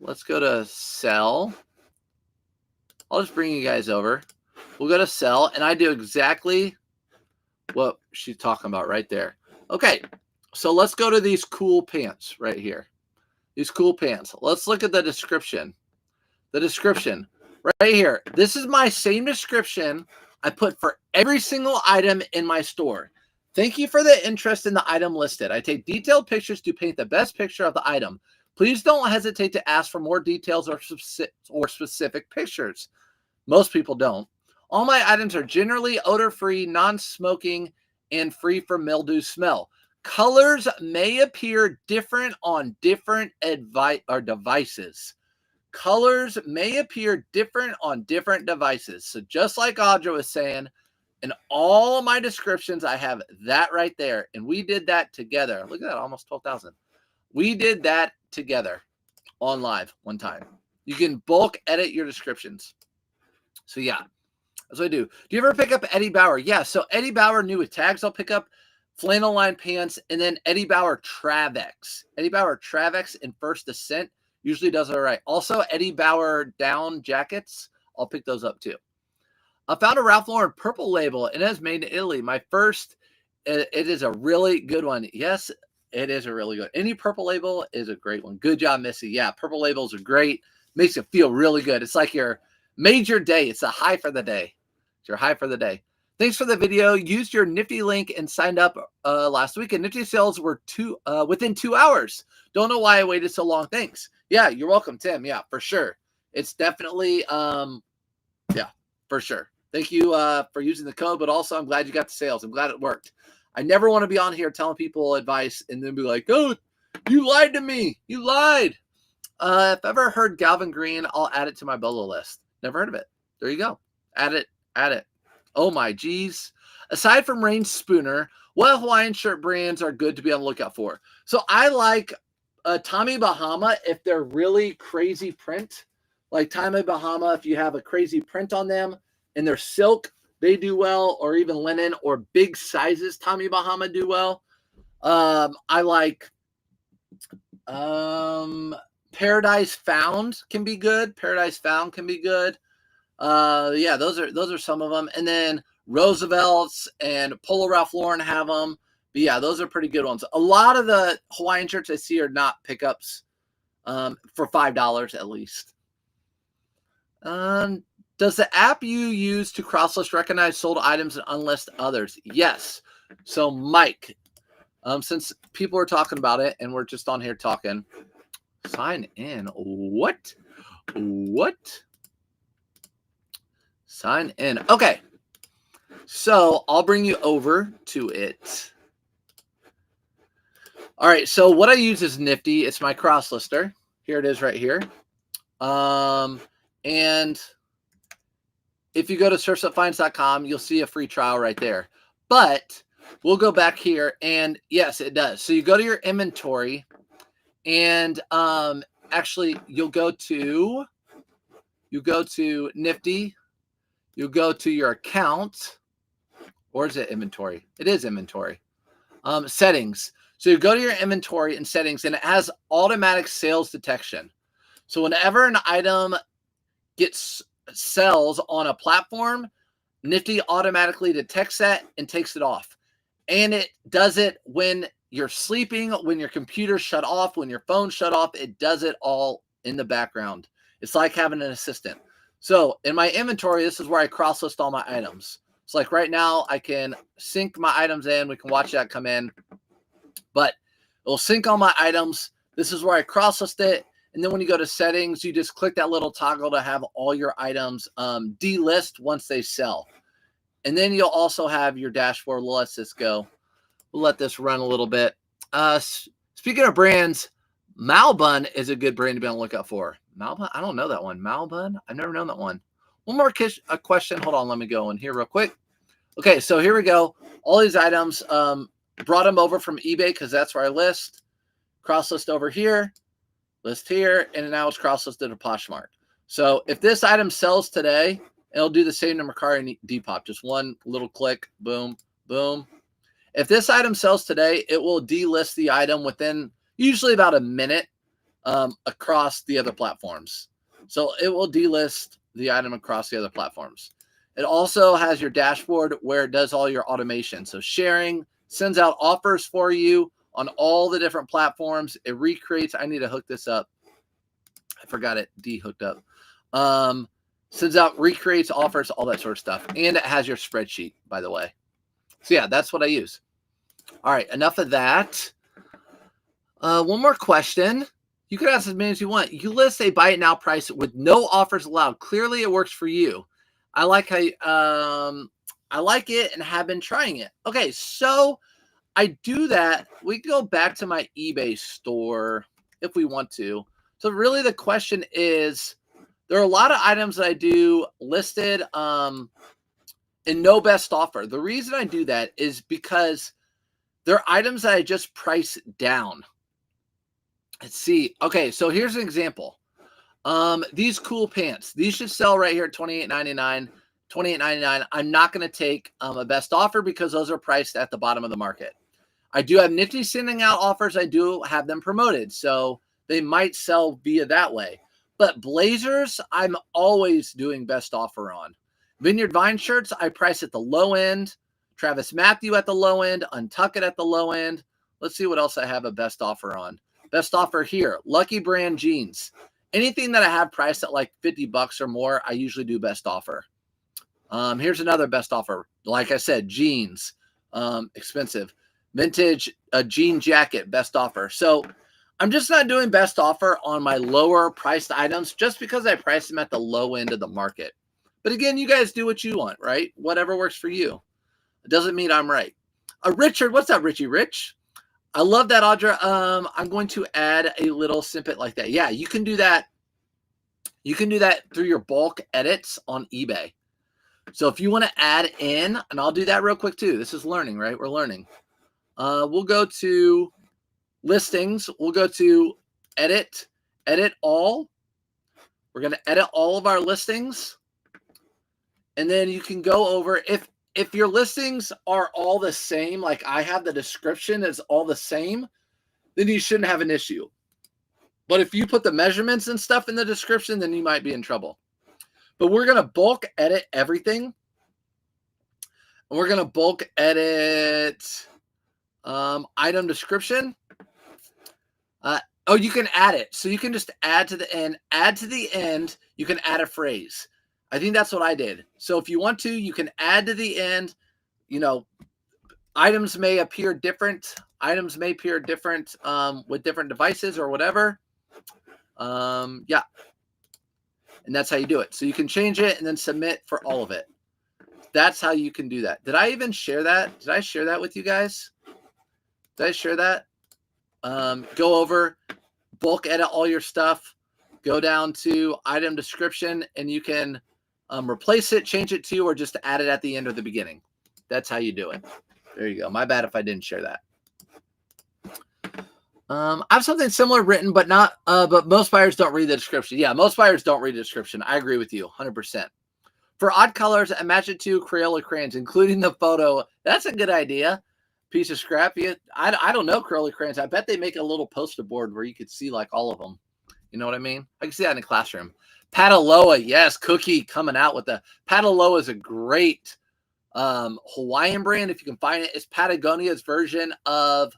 Let's go to sell. I'll just bring you guys over. We'll go to sell, and I do exactly what she's talking about right there. Okay, so let's go to these cool pants right here. These cool pants. Let's look at the description. The description right here. This is my same description I put for every single item in my store. Thank you for the interest in the item listed. I take detailed pictures to paint the best picture of the item. Please don't hesitate to ask for more details or specific pictures. Most people don't. All my items are generally odor-free, non-smoking, and free from mildew smell. Colors may appear different on different devices. Colors may appear different on different devices. So just like Audra was saying, in all of my descriptions, I have that right there. And we did that together. Look at that, almost 12,000. We did that together on live one time. You can bulk edit your descriptions. So yeah, that's what I do. Do you ever pick up Eddie Bauer? Yeah, so Eddie Bauer new with tags, I'll pick up flannel line pants, and then Eddie Bauer Travex. Eddie Bauer Travex in First Ascent usually does all right. Also, Eddie Bauer down jackets, I'll pick those up too. I found a Ralph Lauren purple label, and it's made in Italy. My first, it is a really good one. Yes, it is a really good. Any purple label is a great one. Good job, Missy. Yeah, purple labels are great. Makes you feel really good. It's like your major day. It's a high for the day. It's your high for the day. Thanks for the video. Used your Nifty link and signed up last week, and Nifty sales were within 2 hours. Don't know why I waited so long. Thanks. Yeah, you're welcome, Tim. Yeah, for sure. It's definitely, yeah, for sure. Thank you for using the code, but also I'm glad you got the sales. I'm glad it worked. I never want to be on here telling people advice and then be like, oh, you lied to me. You lied. If I've ever heard Galvin Green, I'll add it to my BOLO list. Never heard of it. There you go. Add it. Add it. Oh my geez. Aside from Rain Spooner, what Hawaiian shirt brands are good to be on the lookout for? So I like Tommy Bahama if they're really crazy print. Like Tommy Bahama, if you have a crazy print on them and they're silk, they do well, or even linen or big sizes. Tommy Bahama do well. I like Paradise Found can be good. Paradise Found can be good. Yeah, those are some of them. And then Roosevelt's and Polo Ralph Lauren have them. But yeah, those are pretty good ones. A lot of the Hawaiian shirts I see are not pickups for $5 at least. Does the app you use to cross-list recognize sold items and unlist others? Yes. So Mike, since people are talking about it and we're just on here talking, sign in. What? Sign in. Okay. So I'll bring you over to it. All right. So what I use is Nifty. It's my cross lister. Here it is right here. And if you go to surfsupfinds.com, you'll see a free trial right there. But we'll go back here and yes, it does. So you go to your inventory and actually you'll go to Nifty. You go to your account, or is it inventory? It is inventory. Settings. So you go to your inventory and settings, and it has automatic sales detection. So whenever an item sells on a platform, Nifty automatically detects that and takes it off. And it does it when you're sleeping, when your computer's shut off, when your phone's shut off. It does it all in the background. It's like having an assistant. So in my inventory, this is where I cross list all my items. So like right now, I can sync my items in. We can watch that come in. But it'll sync all my items. This is where I cross list it. And then when you go to settings, you just click that little toggle to have all your items delist once they sell. And then you'll also have your dashboard. We'll let this go. We'll let this run a little bit. Speaking of brands, Malbun is a good brand to be on the lookout for. Malbun? I don't know that one. Malbun? I've never known that one. One more question. Hold on. Let me go in here real quick. Okay, so here we go. All these items, brought them over from eBay because that's where I list. Cross list over here. List here. And now it's cross listed to Poshmark. So if this item sells today, it'll do the same to Mercari and Depop. Just one little click. Boom, boom. If this item sells today, it will delist the item within usually about a minute across the other platforms. So it will delist the item across the other platforms. It also has your dashboard where it does all your automation. So sharing, sends out offers for you on all the different platforms. It recreates. I need to hook this up. I forgot it. D hooked up. sends out, recreates offers, all that sort of stuff. And it has your spreadsheet, by the way. So yeah, that's what I use. All right, enough of that. One more question. You can ask as many as you want. You list a buy it now price with no offers allowed. Clearly, it works for you. I like how I like it and have been trying it. Okay, so I do that. We can go back to my eBay store if we want to. So really, the question is, there are a lot of items that I do listed in no best offer. The reason I do that is because they're items that I just price down. Let's see. Okay, so here's an example. These cool pants. These should sell right here at $28.99. $28.99. I'm not going to take a best offer because those are priced at the bottom of the market. I do have Nifty sending out offers. I do have them promoted, so they might sell via that way. But blazers, I'm always doing best offer on. Vineyard Vine shirts, I price at the low end. Travis Matthew at the low end. Untuckit at the low end. Let's see what else I have a best offer on. Best offer here, Lucky Brand jeans. Anything that I have priced at like $50 or more, I usually do best offer. Here's another best offer. Like I said, jeans, expensive. Vintage jean jacket, best offer. So I'm just not doing best offer on my lower priced items just because I price them at the low end of the market. But again, you guys do what you want, right? Whatever works for you. It doesn't mean I'm right. Richard, what's up, Richie Rich? I love that, Audra. I'm going to add a little snippet like that. Yeah, you can do that. You can do that through your bulk edits on eBay. So if you want to add in, and I'll do that real quick too. This is learning, right? We're learning. We'll go to listings. We'll go to edit all. We're going to edit all of our listings. And then you can go over, if your listings are all the same, like I have the description is all the same, then you shouldn't have an issue. But if you put the measurements and stuff in the description, then you might be in trouble. But we're going to bulk edit everything. And we're going to bulk edit item description. Oh, you can add it. So you can just add to the end. Add to the end, you can add a phrase. I think that's what I did. So if you want to, you can add to the end, you know, items may appear different. Items may appear different with different devices or whatever. Yeah. And that's how you do it. So you can change it and then submit for all of it. That's how you can do that. Did I even share that? Did I share that with you guys? Did I share that? Go over, bulk edit all your stuff. Go down to item description and you can replace it, change it to, or just add it at the end or the beginning. That's how you do it. There you go. My bad if I didn't share that. I have something similar written, but not. But most buyers don't read the description. Yeah, most buyers don't read the description. I agree with you, 100%. For odd colors, I match it to Crayola crayons, including the photo. That's a good idea. Piece of scrap. I don't know Crayola crayons. I bet they make a little poster board where you could see like all of them. You know what I mean? I can see that in a classroom. Pataloa, yes, Cookie coming out with the Pataloa is a great Hawaiian brand. If you can find it, it's Patagonia's version of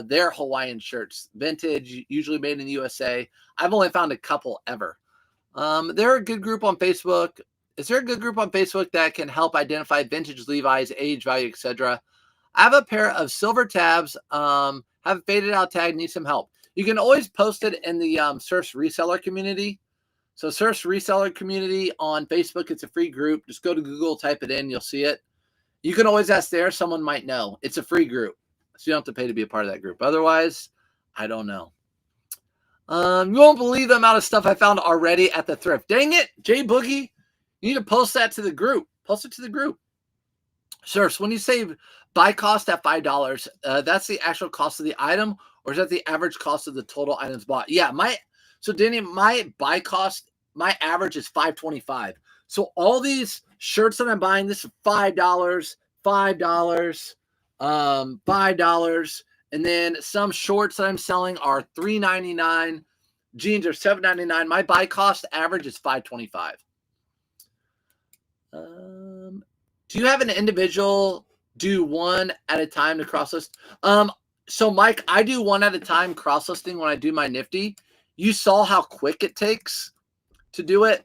their Hawaiian shirts, vintage, usually made in the USA. I've only found a couple ever. They're a good group on Facebook. Is there a good group on Facebook that can help identify vintage Levi's, age, value, etc.? I have a pair of silver tabs, have a faded out tag, need some help. You can always post it in the Surf's Reseller community. So Surf's Reseller community on Facebook, it's a free group. Just go to Google, type it in, you'll see it. You can always ask there. Someone might know. It's a free group. So you don't have to pay to be a part of that group. Otherwise, I don't know. You won't believe the amount of stuff I found already at the thrift. Dang it, Jay Boogie. You need to post that to the group. Post it to the group. Surfs, when you say buy cost at $5, that's the actual cost of the item, or is that the average cost of the total items bought? Yeah, so Danny, my buy cost, my average is $5.25. So all these shirts that I'm buying, this is $5, $5, and then some shorts that I'm selling are $3.99. Jeans are $7.99. My buy cost average is $5.25. Do you have an individual do one at a time to cross list? So Mike, I do one at a time cross listing when I do my Nifty. You saw how quick it takes to do it.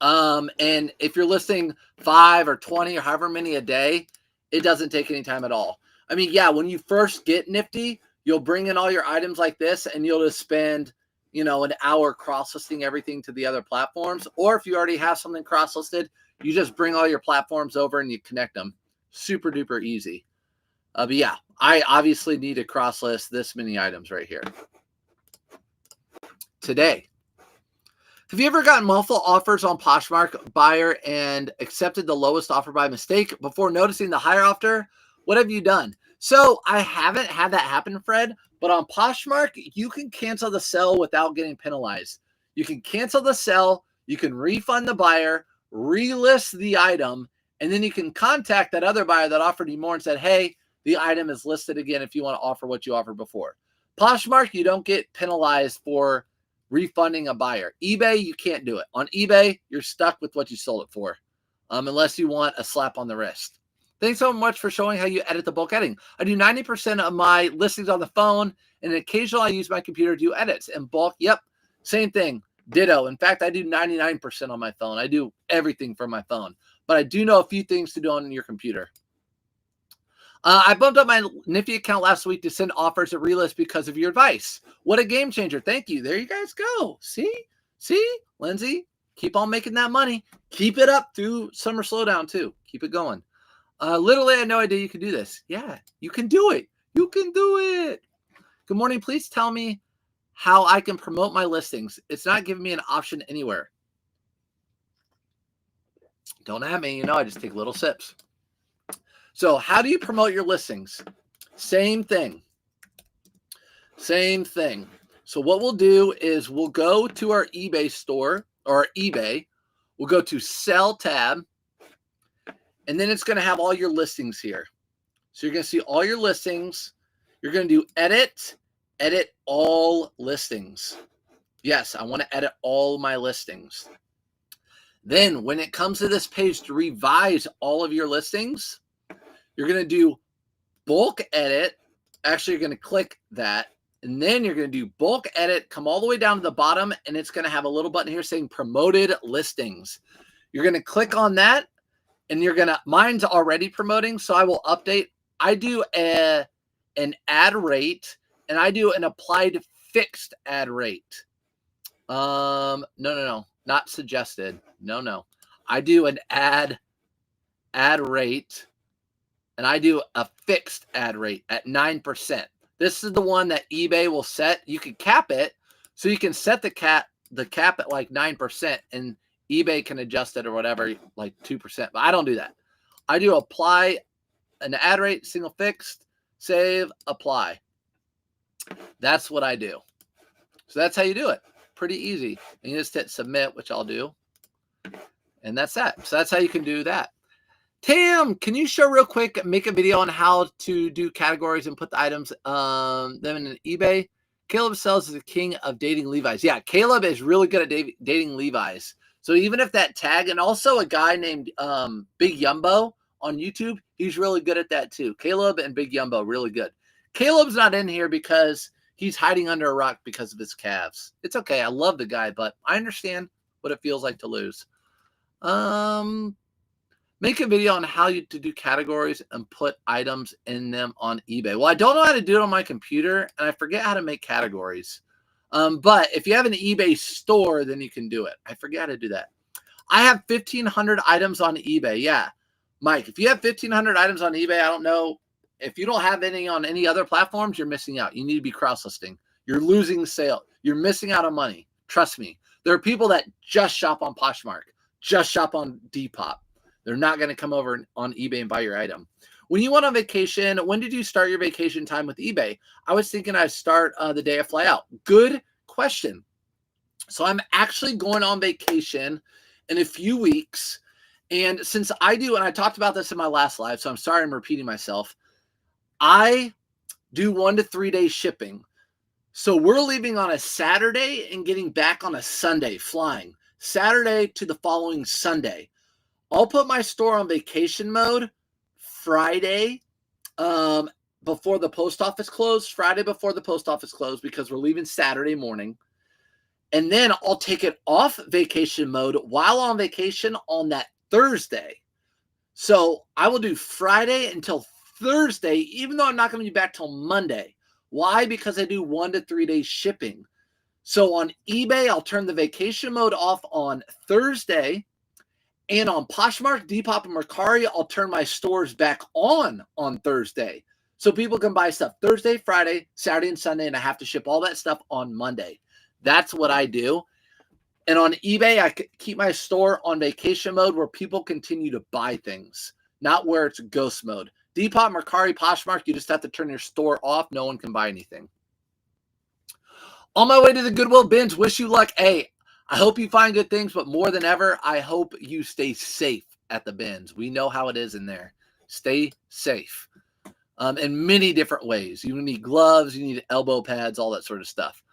And if you're listing 5 or 20 or however many a day, it doesn't take any time at all. I mean, yeah, when you first get Nifty, you'll bring in all your items like this and you'll just spend, an hour cross-listing everything to the other platforms. Or if you already have something cross-listed, you just bring all your platforms over and you connect them. Super duper easy. But yeah, I obviously need to cross-list this many items right here. Today. Have you ever gotten multiple offers on Poshmark buyer and accepted the lowest offer by mistake before noticing the higher offer? What have you done? So I haven't had that happen, Fred, but on Poshmark, you can cancel the sell without getting penalized. You can cancel the sell, you can refund the buyer, relist the item, and then you can contact that other buyer that offered you more and said, hey, the item is listed again if you want to offer what you offered before. Poshmark, you don't get penalized for refunding a buyer. eBay, you can't do it. On eBay, you're stuck with what you sold it for, unless you want a slap on the wrist. Thanks so much for showing how you edit the bulk editing. I do 90% of my listings on the phone, and occasionally I use my computer to do edits. And bulk, yep, same thing. Ditto. In fact, I do 99% on my phone. I do everything from my phone. But I do know a few things to do on your computer. I bumped up my Nifty account last week to send offers at relist because of your advice. What a game changer. Thank you. There you guys go. See, Lindsay, keep on making that money. Keep it up through summer slowdown too. Keep it going. Literally, I had no idea you could do this. Yeah, you can do it. You can do it. Good morning. Please tell me how I can promote my listings. It's not giving me an option anywhere. Don't at me. I just take little sips. So how do you promote your listings? Same thing. So what we'll do is we'll go to our eBay store or our eBay. We'll go to Sell tab. And then it's going to have all your listings here. So you're going to see all your listings. You're going to do edit all listings. Yes, I want to edit all my listings. Then when it comes to this page to revise all of your listings, you're going to do bulk edit. Actually, you're going to click that. And then you're going to do bulk edit, come all the way down to the bottom, and it's going to have a little button here saying promoted listings. You're going to click on that, and you're going to, mine's already promoting, so I will update. I do an ad rate, and I do an applied fixed ad rate. No, not suggested. No. I do an ad rate. And I do a fixed ad rate at 9%. This is the one that eBay will set. You can cap it. So you can set the cap at like 9%, and eBay can adjust it or whatever, like 2%. But I don't do that. I do apply an ad rate, single fixed, save, apply. That's what I do. So that's how you do it. Pretty easy. And you just hit submit, which I'll do. And that's that. So that's how you can do that. Tam, can you show real quick, make a video on how to do categories and put the items them in an eBay? Caleb sells as the king of dating Levi's. Yeah, Caleb is really good at dating Levi's. So even if that tag, and also a guy named Big Yumbo on YouTube, he's really good at that too. Caleb and Big Yumbo, really good. Caleb's not in here because he's hiding under a rock because of his calves. It's okay. I love the guy, but I understand what it feels like to lose. Make a video on how to do categories and put items in them on eBay. Well, I don't know how to do it on my computer, and I forget how to make categories. But if you have an eBay store, then you can do it. I forget how to do that. I have 1,500 items on eBay. Yeah, Mike, if you have 1,500 items on eBay, I don't know. If you don't have any on any other platforms, you're missing out. You need to be cross-listing. You're losing sale. You're missing out on money. Trust me. There are people that just shop on Poshmark, just shop on Depop. They're not going to come over on eBay and buy your item. When you went on vacation, when did you start your vacation time with eBay? I was thinking I'd start the day I fly out. Good question. So I'm actually going on vacation in a few weeks. And since I do, and I talked about this in my last live, so I'm sorry I'm repeating myself, I do 1 to 3 day shipping. So we're leaving on a Saturday and getting back on a Sunday, flying Saturday to the following Sunday. I'll put my store on vacation mode Friday before the post office closed, because we're leaving Saturday morning. And then I'll take it off vacation mode while on vacation on that Thursday. So I will do Friday until Thursday, even though I'm not going to be back till Monday. Why? Because I do 1 to 3 days shipping. So on eBay, I'll turn the vacation mode off on Thursday. And on Poshmark, Depop, and Mercari, I'll turn my stores back on Thursday. So people can buy stuff Thursday, Friday, Saturday, and Sunday, and I have to ship all that stuff on Monday. That's what I do. And on eBay, I keep my store on vacation mode where people continue to buy things, not where it's ghost mode. Depop, Mercari, Poshmark, you just have to turn your store off. No one can buy anything. On my way to the Goodwill bins, wish you luck. Hey, I hope you find good things, but more than ever, I hope you stay safe at the bins. We know how it is in there. Stay safe in many different ways. You need gloves, you need elbow pads, all that sort of stuff.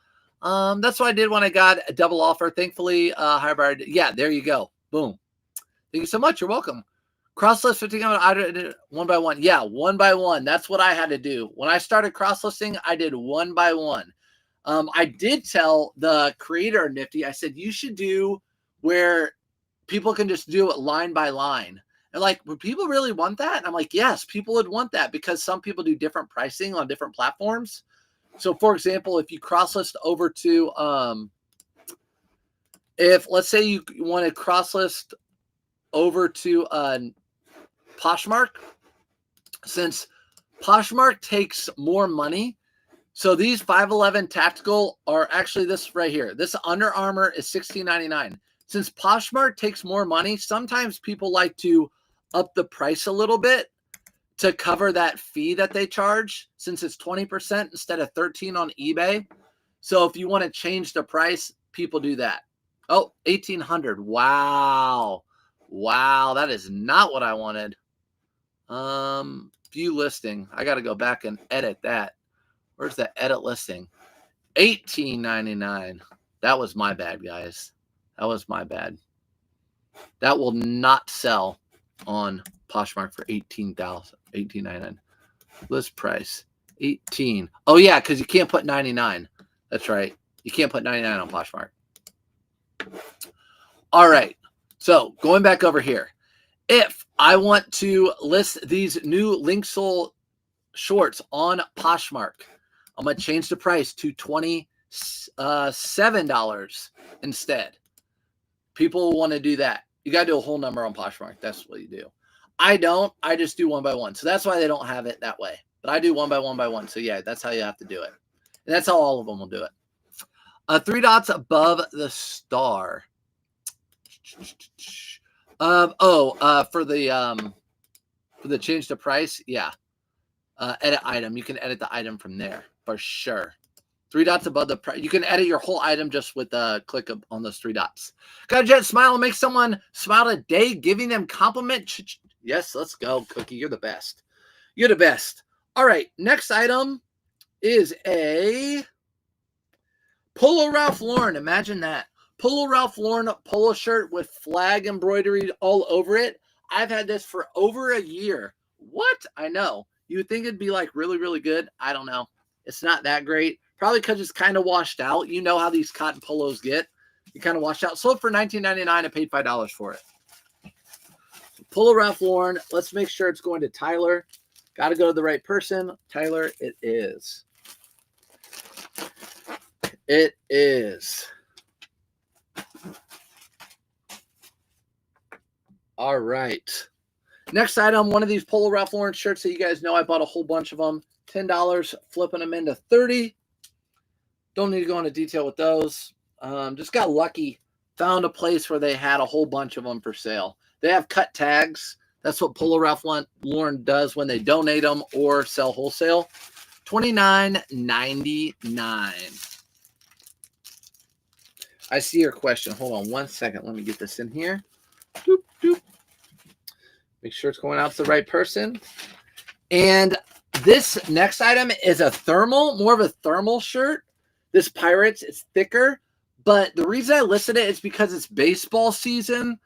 That's what I did when I got a double offer. Thankfully, hybrid. Yeah, there you go. Boom. Thank you so much. You're welcome. Cross-list 15 I did one by one. Yeah, one by one. That's what I had to do. When I started cross-listing, I did one by one. I did tell the creator of Nifty, I said, you should do where people can just do it line by line. And like, would people really want that? And I'm like, yes, people would want that because some people do different pricing on different platforms. So for example, if you cross-list over to, if let's say you want to cross-list over to Poshmark, since Poshmark takes more money, so these 511 tactical are actually this right here. This Under Armour is $16.99. Since Poshmark takes more money, sometimes people like to up the price a little bit to cover that fee that they charge, since it's 20% instead of 13 on eBay. So if you want to change the price, people do that. Oh, 1,800. Wow. Wow, that is not what I wanted. View listing. I got to go back and edit that. Where's the edit listing? $18.99. That was my bad, guys. That was my bad. That will not sell on Poshmark for $18.99. List price 18. Oh yeah, because you can't put 99. That's right. You can't put 99 on Poshmark. All right. So going back over here, if I want to list these new Linksole shorts on Poshmark, I'm going to change the price to $27 instead. People want to do that. You got to do a whole number on Poshmark. That's what you do. I don't. I just do one by one. So that's why they don't have it that way. But I do one by one by one. So yeah, that's how you have to do it. And that's how all of them will do it. 3 dots above the star. For the change the price, yeah. Edit item. You can edit the item from there for sure. 3 dots above the price. You can edit your whole item just with a click on those 3 dots. Got a jet smile and make someone smile today, giving them compliment. Yes, let's go, Cookie. You're the best. You're the best. All right, next item is a Polo Ralph Lauren. Imagine that. Polo Ralph Lauren polo shirt with flag embroidery all over it. I've had this for over a year. What? I know. You would think it'd be like really, really good. I don't know. It's not that great. Probably because it's kind of washed out. You know how these cotton polos get. You kind of washed out. Sold for $19.99. I paid $5 for it. Polo Ralph Lauren. Let's make sure it's going to Tyler. Got to go to the right person. Tyler, it is. It is. All right. Next item, one of these Polo Ralph Lauren shirts that you guys know I bought a whole bunch of them. $10, flipping them into $30. Don't need to go into detail with those. Just got lucky. Found a place where they had a whole bunch of them for sale. They have cut tags. That's what Polo Ralph Lauren does when they donate them or sell wholesale. $29.99. I see your question. Hold on one second. Let me get this in here. Doop, doop. Make sure it's going out to the right person. And this next item is a thermal, more of a thermal shirt. This Pirates, it's thicker. But the reason I listed it is because it's baseball season.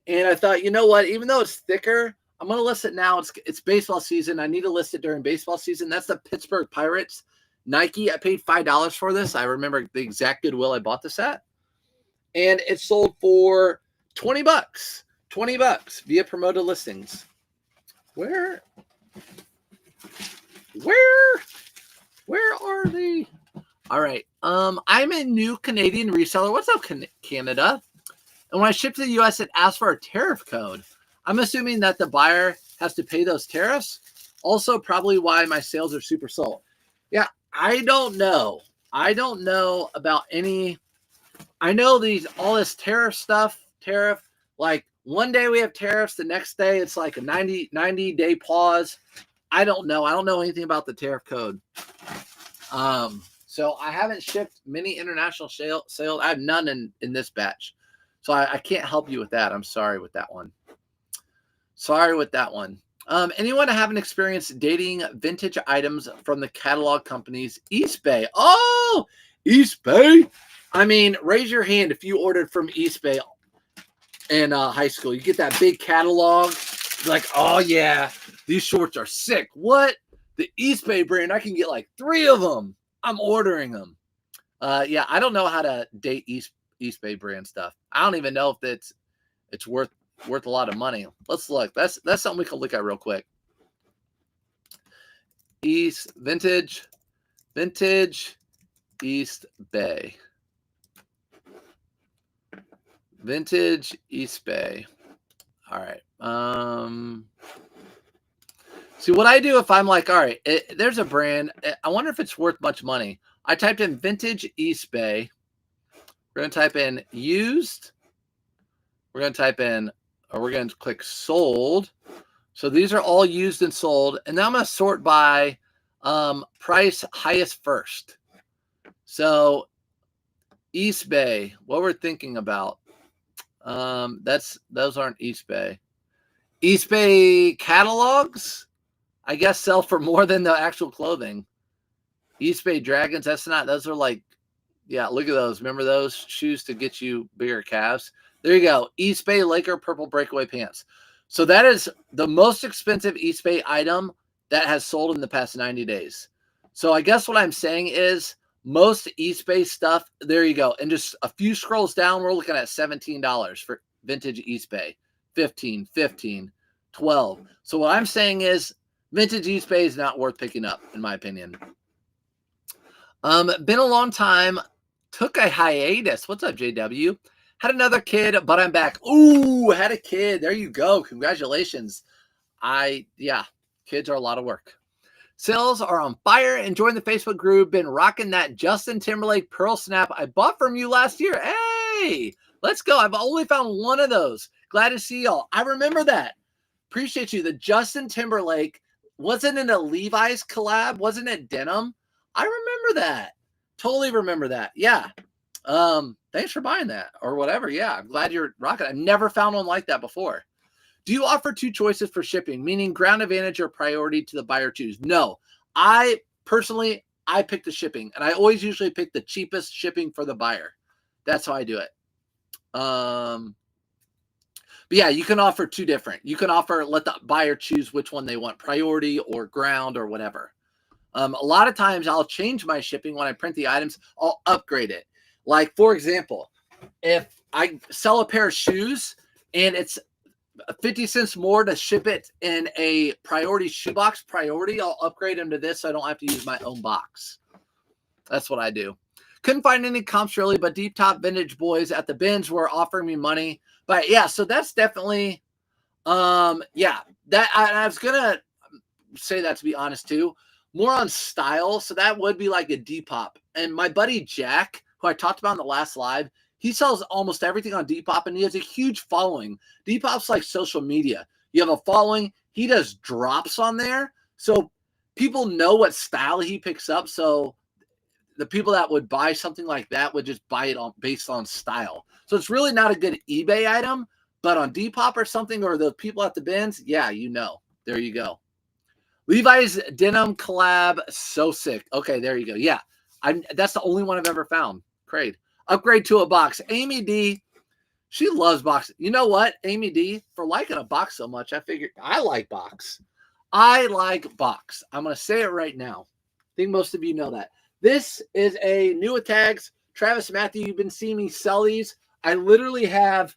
And I thought, you know what? Even though it's thicker, I'm going to list it now. It's baseball season. I need to list it during baseball season. That's the Pittsburgh Pirates. Nike, I paid $5 for this. I remember the exact Goodwill I bought this at. and it sold for $20. $20 via promoted listings. Where are they? All right. I'm a new Canadian reseller. What's up, Canada? And when I ship to the US, it asks for a tariff code. I'm assuming that the buyer has to pay those tariffs. Also, probably why my sales are super slow. Yeah, I don't know. I don't know about any. I know all this tariff stuff, like one day we have tariffs, the next day it's like a 90-day pause. I don't know. I don't know anything about the tariff code. So I haven't shipped many international sales. I have none in this batch. So I can't help you with that. I'm sorry with that one. Anyone have an experience dating vintage items from the catalog companies? Eastbay. Oh, Eastbay. I mean, raise your hand if you ordered from Eastbay in high school. You get that big catalog. Like, oh, yeah, these shorts are sick. What? The Eastbay brand, I can get like 3 of them. I'm ordering them. Yeah, I don't know how to date Eastbay brand stuff. I don't even know if it's worth a lot of money. Let's look. That's something we can look at real quick. Vintage Eastbay. Vintage Eastbay. All right. See what I do if I'm like, all right, there's a brand. I wonder if it's worth much money. I typed in vintage Eastbay. We're going to type in used. We're going to click sold. So these are all used and sold. And then I'm going to sort by price highest first. So Eastbay, what we're thinking about. Those aren't Eastbay. Eastbay catalogs, I guess, sell for more than the actual clothing. Eastbay Dragons, those are like, yeah, look at those. Remember those shoes to get you bigger calves? There you go. Eastbay Laker purple breakaway pants. So that is the most expensive Eastbay item that has sold in the past 90 days. So I guess what I'm saying is most Eastbay stuff, there you go. And just a few scrolls down, we're looking at $17 for vintage Eastbay. 15, 12. So what I'm saying is vintage Eastbay is not worth picking up, in my opinion. Been a long time. Took a hiatus. What's up, JW? Had another kid, but I'm back. Ooh, had a kid. There you go. Congratulations. Kids are a lot of work. Sales are on fire. Enjoying the Facebook group. Been rocking that Justin Timberlake Pearl Snap I bought from you last year. Hey, let's go. I've only found one of those. Glad to see y'all. I remember that. Appreciate you. The Justin Timberlake, wasn't it a Levi's collab? Wasn't it denim? I remember that. Totally remember that. Yeah. Thanks for buying that or whatever. Yeah, I'm glad you're rocking. I've never found one like that before. Do you offer 2 choices for shipping, meaning ground advantage or priority to the buyer choose? No. I pick the shipping, and I always usually pick the cheapest shipping for the buyer. That's how I do it. But yeah, you can offer 2 different. You can let the buyer choose which one they want, priority or ground or whatever. A lot of times I'll change my shipping when I print the items. I'll upgrade it. Like, for example, if I sell a pair of shoes and it's 50 cents more to ship it in a priority shoebox I'll upgrade them to this so I don't have to use my own box. That's what I do. Couldn't find any comps really, but Deep Top Vintage Boys at the bins were offering me money. But yeah, so that's definitely, that I was going to say that, to be honest, too. More on style. So that would be like a Depop. And my buddy Jack, who I talked about in the last live, he sells almost everything on Depop, and he has a huge following. Depop's like social media. You have a following. He does drops on there. So people know what style he picks up. So the people that would buy something like that would just buy it based on style. So it's really not a good eBay item, but on Depop or something, or the people at the bins, yeah, there you go. Levi's denim collab, so sick. Okay, there you go. Yeah, that's the only one I've ever found. Great. Upgrade to a box. Amy D, she loves boxes. You know what, Amy D, for liking a box so much, I figured I like box. I'm going to say it right now. I think most of you know that. This is a new with tags. Travis Matthew, you've been seeing me sell these. I literally have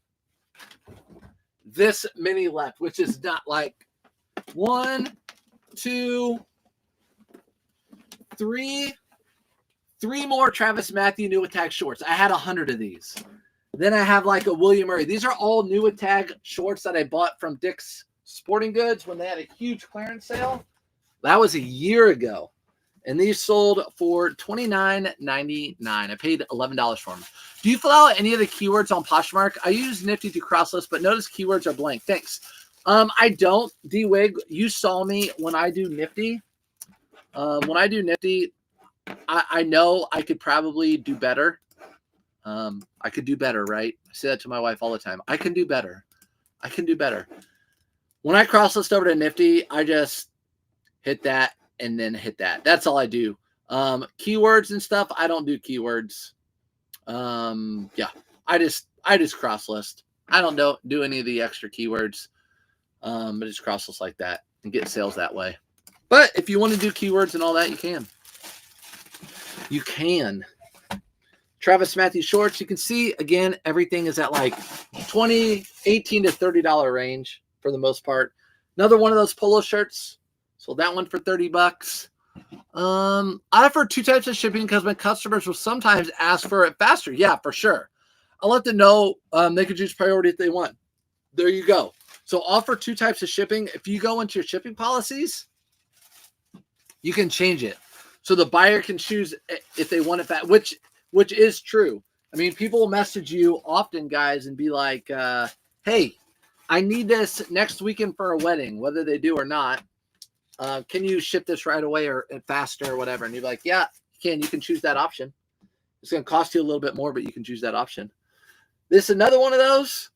this many left, which is not like 1, 2, 3 more Travis Matthew new tag shorts. I had 100 of these. Then I have like a William Murray. These are all new tag shorts that I bought from Dick's Sporting Goods when they had a huge clearance sale. That was a year ago. And these sold for $29.99. I paid $11 for them. Do you fill out any of the keywords on Poshmark? I use Nifty to cross list, but notice keywords are blank. Thanks. I don't. D-Wig, you saw me when I do Nifty. When I do Nifty, I know I could probably do better. I could do better, right? I say that to my wife all the time. I can do better. I can do better. When I cross list over to Nifty, I just hit that and then hit that. That's all I do. Keywords and stuff, I don't do keywords. Yeah, I just cross list. I don't do any of the extra keywords. I just cross list like that and get sales that way. But if you want to do keywords and all that, you can. You can. Travis Matthew shorts, you can see, again, everything is at like $18 to $30 range for the most part. Another one of those polo shirts. Sold that one for $30. I offer 2 types of shipping because my customers will sometimes ask for it faster. Yeah, for sure. I'll let them know they could choose priority if they want. There you go. So offer 2 types of shipping. If you go into your shipping policies, you can change it. So the buyer can choose if they want it back, which is true. I mean, people will message you often, guys, and be like, hey, I need this next weekend for a wedding, whether they do or not. Can you ship this right away or faster or whatever? And you're like, yeah, you can. You can choose that option. It's going to cost you a little bit more, but you can choose that option. This is another one of those.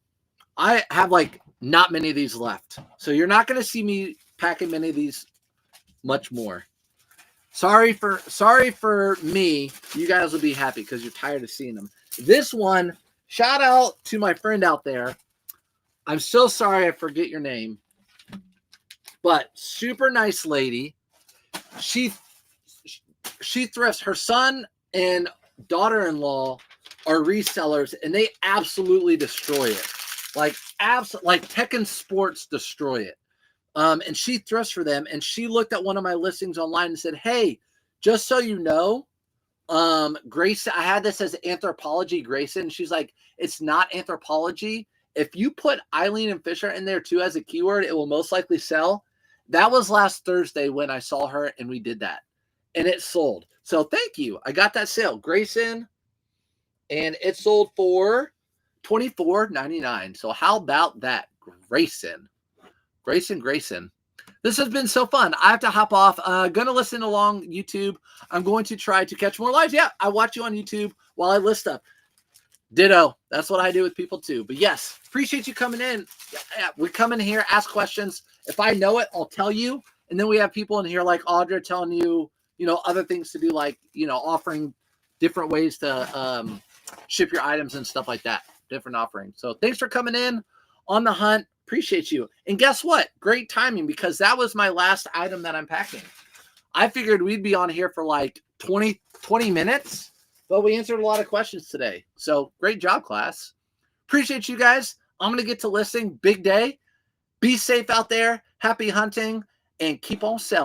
I have like not many of these left. So you're not going to see me packing many of these much more. Sorry for me. You guys will be happy because you're tired of seeing them. This one, shout out to my friend out there. I'm so sorry I forget your name. But super nice lady. She thrifts. Her son and daughter-in-law are resellers, and they absolutely destroy it. Like Tekken Sports destroy it. And she thrifts for them. And she looked at one of my listings online and said, "Hey, just so you know, Grayson, I had this as Anthropology Grayson." And she's like, "It's not Anthropology. If you put Eileen and Fisher in there too as a keyword, it will most likely sell." That was last Thursday when I saw her and we did that. And it sold. So thank you. I got that sale. Grayson. And it sold for $24.99. So how about that? Grayson. This has been so fun. I have to hop off. Gonna listen along YouTube. I'm going to try to catch more lives. Yeah, I watch you on YouTube while I list up. Ditto. That's what I do with people too. But yes, appreciate you coming in. Yeah, we come in here, ask questions. If I know it, I'll tell you. And then we have people in here like Audra telling you, other things to do, like, offering different ways to ship your items and stuff like that. Different offerings. So thanks for coming in on the hunt. Appreciate you. And guess what? Great timing, because that was my last item that I'm packing. I figured we'd be on here for like 20 minutes, but we answered a lot of questions today. So great job, class. Appreciate you guys. I'm going to get to listing. Big day. Be safe out there. Happy hunting and keep on selling.